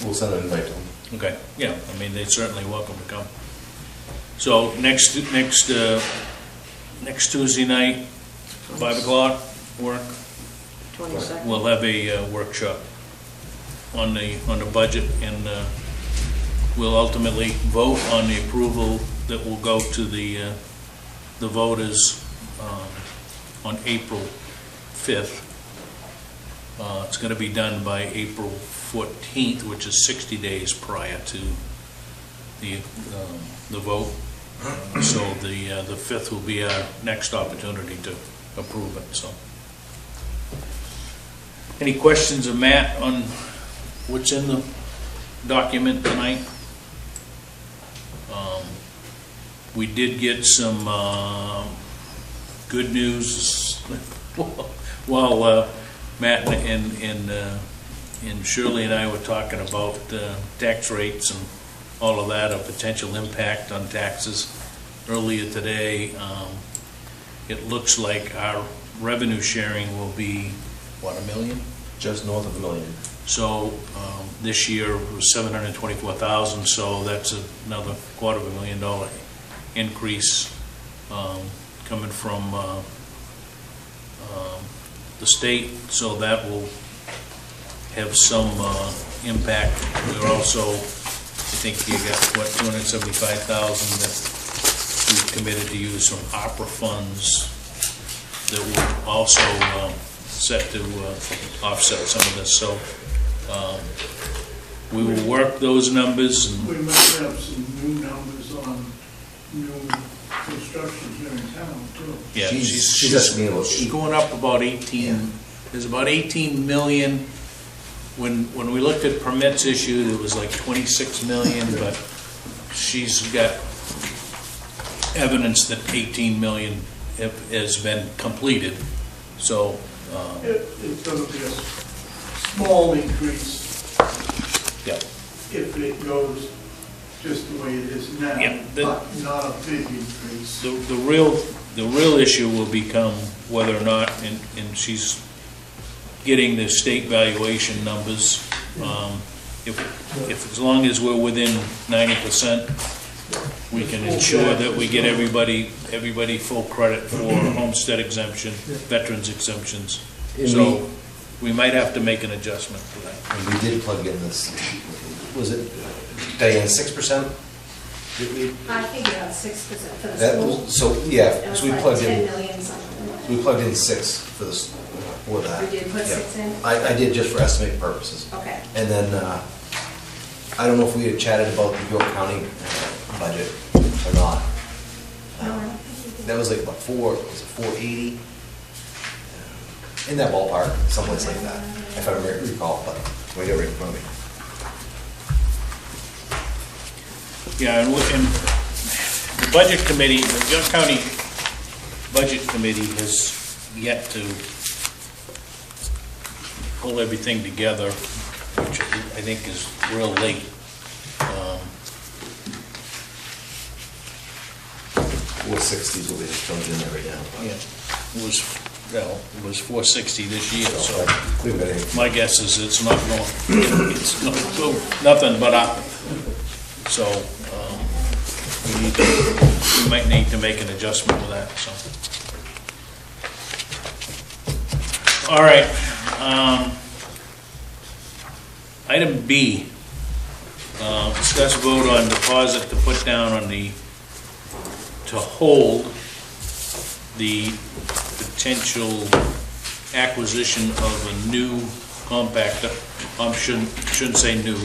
We'll send an invite to them. Okay, yeah, I mean, they're certainly welcome to come. So next Tuesday night, 5 o'clock, work, 22nd. we'll have a workshop on the budget, and we'll ultimately vote on the approval that will go to the voters on April 5th. It's going to be done by April 14th, which is 60 days prior to the vote. So the 5th will be our next opportunity to approve it. So, any questions of Matt on what's in the document tonight? We did get some good news while Matt and Shirley and I were talking about tax rates and all of that, a potential impact on taxes. Earlier today, it looks like our revenue sharing will be, what, $1 million? Just north of $1 million. So this year was $724,000, so that's another $250,000 increase coming from the state, so that will have some impact. We're also, I think you got, what, $275,000 that we've committed to use from ARPA funds that will also set to offset some of this. So we will work those numbers. And We might have some new numbers on new construction here in town, too. yeah, She's estimating about she's going up about 18. There's about 18 million. When we looked at permits issued, it was like 26 million, but she's got evidence that 18 million has been completed. So It's going to be a small increase yeah, if it goes just the way it is now, Yeah, but not a big increase. the real issue will become whether or not, and she's getting the state valuation numbers. If as long as we're within 90%, we can ensure that we get everybody full credit for homestead exemption, veterans exemptions. So we might have to make an adjustment for that. And we did plug in this, was it, Diane, 6%? Did we? I think about 6% for the That school. was, so, yeah, It was so we like plugged 10 in, million something. we plugged in 6 for this, for that. You did put Yeah. 6 in? I did just for estimating purposes. Okay. And then, I don't know if we had chatted about the York County budget or not. No, I don't think you did. That was like, what, 480? In that ballpark, someplace like that, if I recall, but we got right in front of me. Yeah, and the budget committee, the York County Budget Committee has yet to pull everything together, which I think is real late. 460 is what we just plugged in there right now. Yeah, it was 460 this year, so We've got it. my guess is it's not going to go nothing but up. So we might need to make an adjustment with that, so. All right. Item B, discuss vote on deposit to put down on to hold the potential acquisition of a new compactor. Shouldn't say new,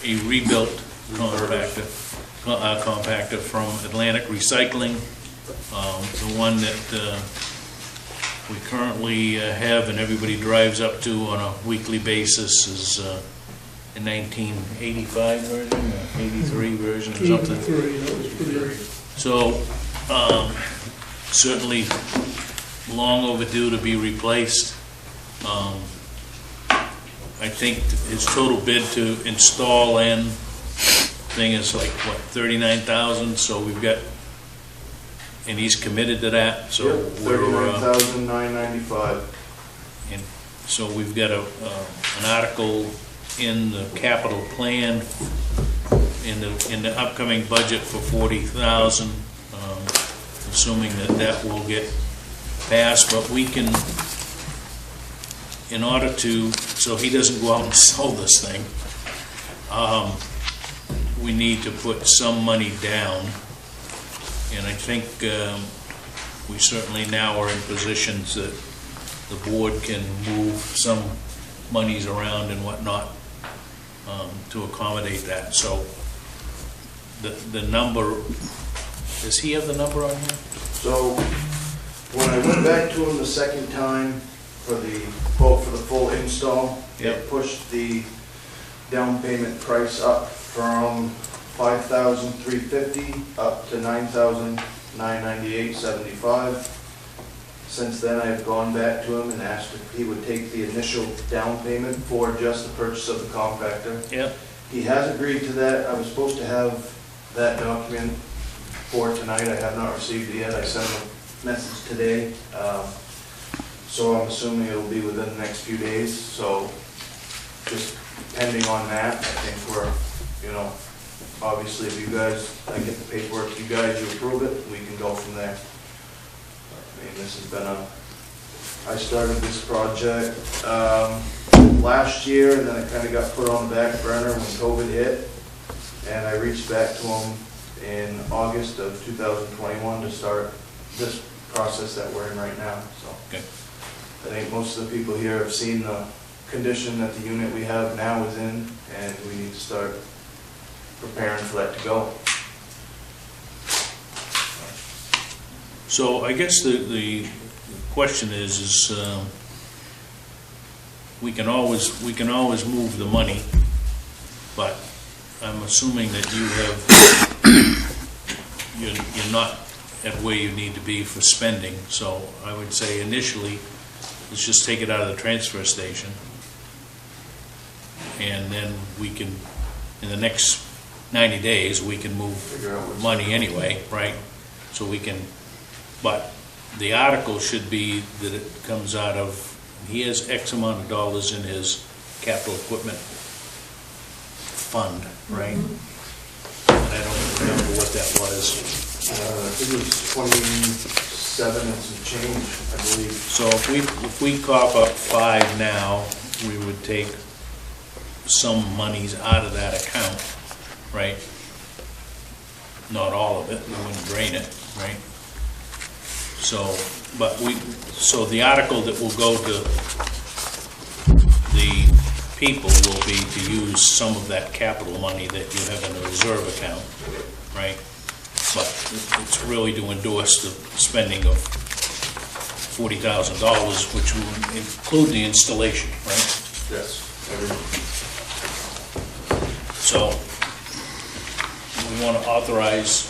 a rebuilt compactor from Atlantic Recycling. The one that we currently have and everybody drives up to on a weekly basis is a 1985 version or 83 version or something. 83, that was pretty. So, certainly long overdue to be replaced. I think his total bid to install and thing is like, what, 39,000, so we've got, and he's committed to that, so Yep, we're, $39,995. and so we've got an article in the capital plan in the upcoming budget for 40,000, assuming that will get passed, but we can, in order to, so he doesn't go out and sell this thing, we need to put some money down, and I think we certainly now are in positions that the board can move some monies around and whatnot to accommodate that. So the number, does he have the number on here? So when I went back to him the second time for the quote for the full install, Yep. it pushed the down payment price up from $5,350 up to $9,998.75. Since then, I've gone back to him and asked if he would take the initial down payment for just the purchase of the compactor. Yep. He has agreed to that. I was supposed to have that document for tonight. I have not received it yet. I sent him a message today. So I'm assuming it'll be within the next few days. So just pending on that, I think we're, obviously if you guys, I get the paperwork, you guys, you approve it, we can go from there. I mean, this has been I started this project last year, and then it kind of got put on the back burner when COVID hit. And I reached back to him in August of 2021 to start this process that we're in right now. So Okay. I think most of the people here have seen the condition that the unit we have now is in, and we need to start preparing for that to go. So I guess the question is we can always move the money, but I'm assuming that you're not at where you need to be for spending. So I would say initially, let's just take it out of the transfer station, and then we can, in the next 90 days, we can move money anyway, right? So we can, but the article should be that it comes out of, he has X amount of dollars in his capital equipment fund, right? And I don't remember what that was. I think it was 27 and some change, I believe. So if we cough up 5 now, we would take some monies out of that account, right? Not all of it, we wouldn't drain it, right? So, so the article that will go to the people will be to use some of that capital money that you have in a reserve account, right? But it's really to endorse the spending of $40,000, which will include the installation, right? Yes. So we want to authorize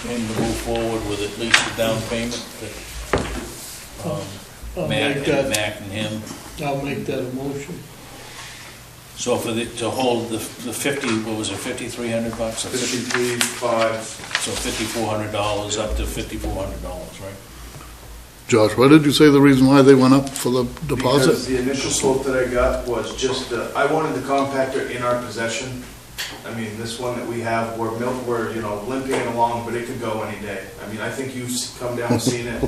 him to move forward with at least a down payment that Mac and him. I'll make that a motion. So to hold the 50, what was it, $5,300? $53,500. So $5,400 up to $5,400, right? Josh, what did you say the reason why they went up for the deposit? Because the initial quote that I got was just, I wanted the compactor in our possession. I mean, this one that we have, we're limping it along, but it could go any day. I mean, I think you've come down and seen it.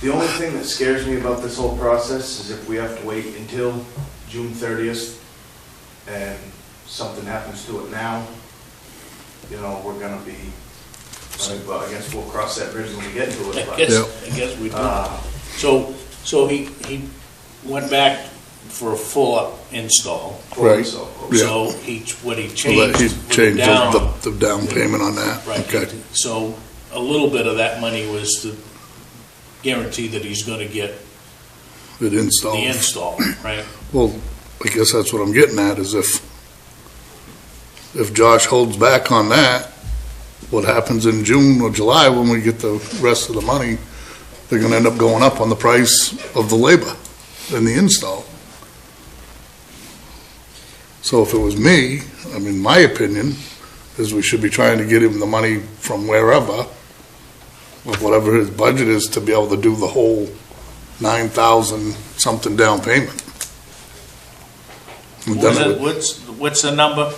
The only thing that scares me about this whole process is if we have to wait until June 30th and something happens to it now, you know, we're gonna be, well, I guess we'll cross that bridge when we get to it, Yeah. but, I guess we do. So he went back for a full install. Right. so, Yeah. So what he So that changed. he with changed down- the down payment on that. Right, Okay. so a little bit of that money was to guarantee that he's gonna get It installed. the install, right? Well, I guess that's what I'm getting at, is if Josh holds back on that, what happens in June or July when we get the rest of the money, they're gonna end up going up on the price of the labor and the install. So if it was me, I mean, my opinion is we should be trying to get him the money from wherever, with whatever his budget is, to be able to do the whole 9,000 something down payment. And then it would- What's the number?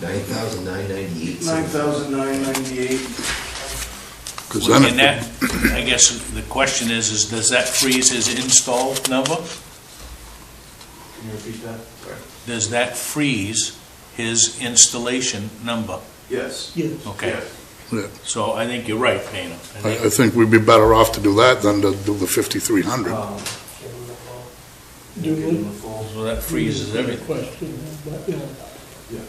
9,998. 9,998. 'cause then And it- that, I guess the question is does that freeze his install number? Can you repeat that? Sorry. Does that freeze his installation number? Yes. Yes. Okay, yeah. so I think you're right, Dana. I think we'd be better off to do that than to do the 5,300. Do we? So that freezes everything. Question, but, yeah.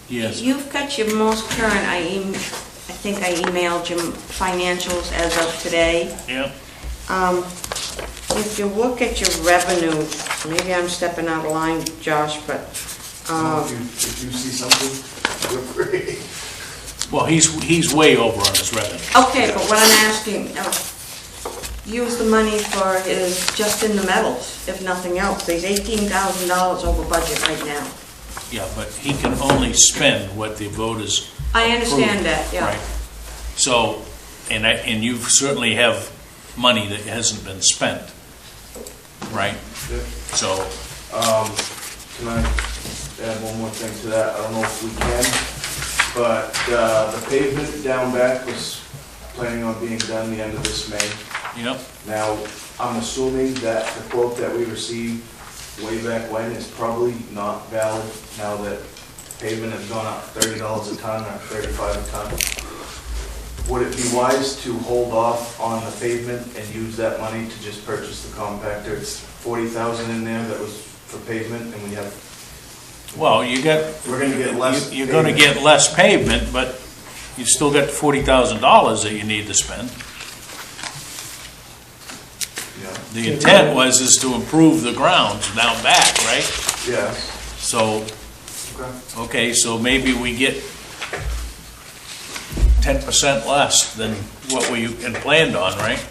Yes. You've got your most current, I think I emailed you financials as of today. Yeah. If you look at your revenue, maybe I'm stepping out of line, Josh, but, If you see something, feel free. Well, he's way over on his revenue. okay, but what I'm asking, use the money for is just in the metals, if nothing else. There's $18,000 over budget right now. Yeah, but he can only spend what the voters. I understand approved, that, yeah. Right. So, and you certainly have money that hasn't been spent, right? Yeah. So, Can I add one more thing to that? I don't know if we can, but the pavement down back was planning on being done the end of this May. yep, Now, I'm assuming that the quote that we received way back when is probably not valid now that pavement has gone up $30 a ton or $35 a ton. Would it be wise to hold off on the pavement and use that money to just purchase the compactor? It's $40,000 in there that was for pavement, and we have, well, we're gonna get less. you're gonna pavement. get less pavement, but you still got $40,000 that you need to spend. Yeah, The intent is to improve the grounds down back, right? yeah, So, okay. okay, so maybe we get 10% less than what we had planned on, right?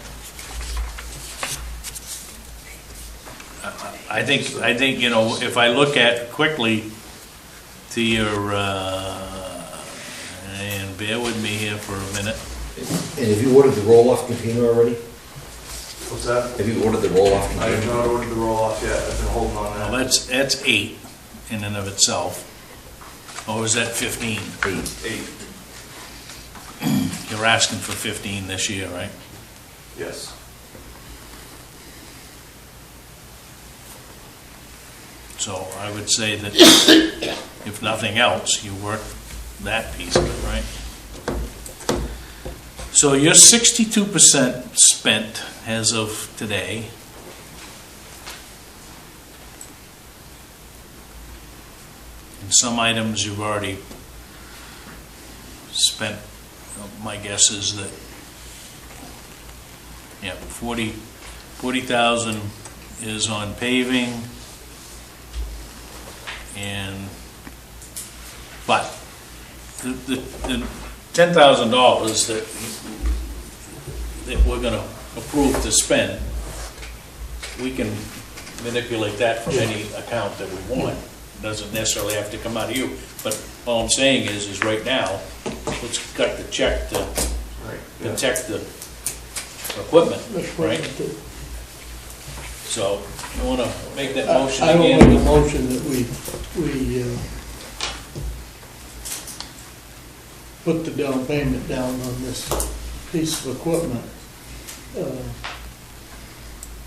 I think, you know, if I look at quickly to your, and bear with me here for a minute. And have you ordered the roll-off container already? What's that? Have you ordered the roll-off I have container? not ordered the roll-off yet, I've been holding on Well, that. that's 8 in and of itself. Or is that 15? 8, You're asking for 15 this year, right? yes. So I would say that if nothing else, you work that piece of it, right? So you're 62% spent as of today. And some items you've already spent. My guess is that, yeah, 40,000 is on paving. And, but the $10,000 that we're gonna approve to spend, we can manipulate that from any account that we want. Doesn't necessarily have to come out of you, but all I'm saying is right now, let's cut the check to Right. yeah. protect the equipment, right? So, you wanna make that motion I will again? make a motion that we put the down payment down on this piece of equipment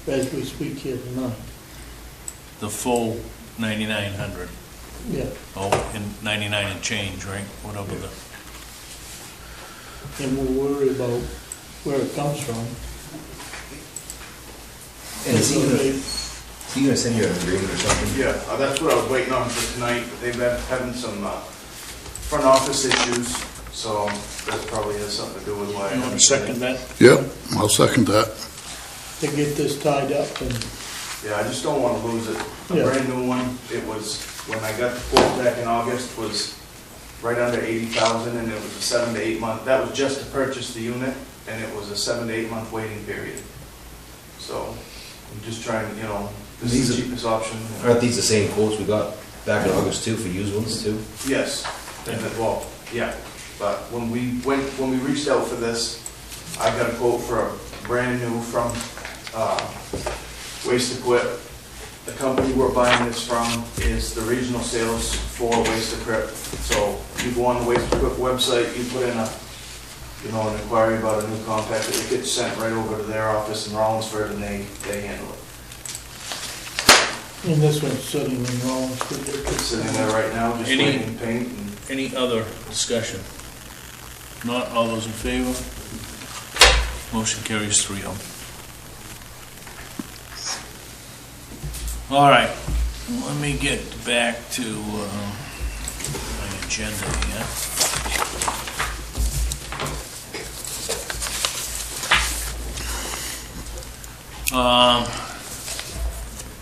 as we speak here tonight. The full 9,900. Yeah, Oh, in 99 and change, right? Whatever the, and we'll worry about where it comes from. And is he gonna send you an agreement or something? Yeah, that's what I was waiting on for tonight. They've been having some front office issues, so that probably has something to do with why. you want to second that? Yep, I'll second that. To get this tied up and, Yeah, I just don't want to lose it. A Yeah. brand new one, it was, when I got the quote back in August, was right under 80,000, and it was a 7 to 8 month, that was just to purchase the unit, and it was a 7 to 8 month waiting period. So, I'm just trying, you know, this is the cheapest option. Aren't these the same quotes we got back in August too, for used ones too? Yes, and then, well, yeah, but when we reached out for this, I got a quote for a brand new from Waste Equip. The company we're buying this from is the regional sales for Waste Equip. So you go on the Waste Equip website, you put in an inquiry about a new compactor, it gets sent right over to their office in Rollinsford, and they handle it. and this one's sitting in Rollinsford. It's sitting there right now, just Any- waiting paint and. Any other discussion? Not all those in favor? Motion carries 3-0. All right, let me get back to my agenda here.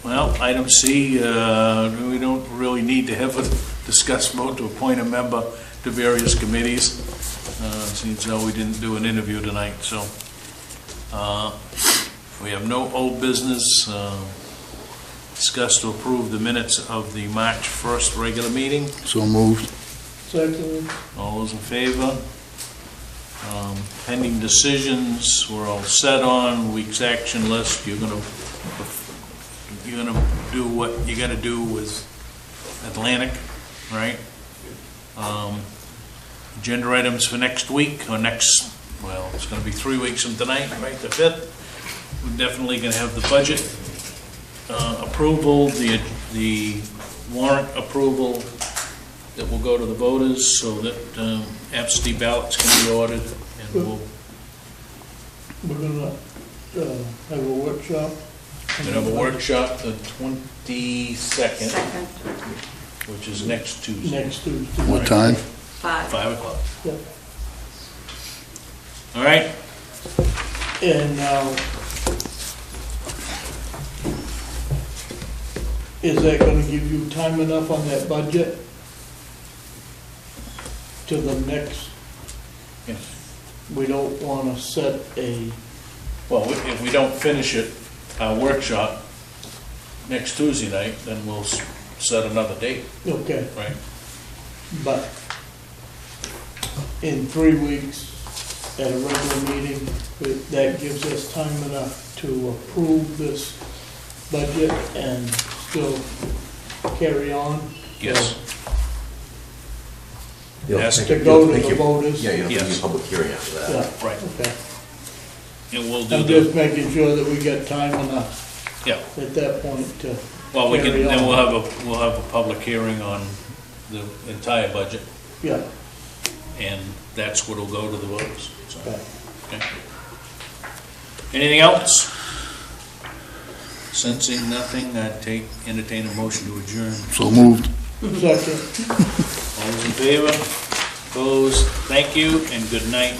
Well, item C, we don't really need to have a discuss vote to appoint a member to various committees. Seems though we didn't do an interview tonight, so we have no old business. Discuss to approve the minutes of the March 1st regular meeting. So moved. Second, All those in favor? Pending decisions, we're all set on. Week's action list, you're gonna do what you gotta do with Atlantic, right? Agenda items for next week, or well, it's gonna be 3 weeks from tonight, right, the 5th. We're definitely gonna have the budget approval, the warrant approval that will go to the voters so that absentee ballots can be ordered, and we'll we're gonna have a workshop. have a workshop the 22nd, Second, which is next Tuesday, Next Tuesday. What time? 5. 5 o'clock. Yeah. All right? And now, is that gonna give you time enough on that budget to the next? Yes. We don't wanna set a, Well, if we don't finish it, our workshop next Tuesday night, then we'll set another date, okay, right? but in 3 weeks at a regular meeting, that gives us time enough to approve this budget and still carry on? Yes. You'll Yes. make To it- go you'll to make the it- voters? Yeah, you'll have Yes. a public hearing after that. Yeah, Right. okay. And we'll do I'm the, just making sure that we got time enough yeah, at that point to, well, we can, Carry then on. we'll have a public hearing on the entire budget, yeah. and that's what'll go to the voters, so, Okay. okay. Anything else? Sensing nothing, I'd entertain a motion to adjourn. So moved. Second. All those in favor? Opposed? Thank you, and good night.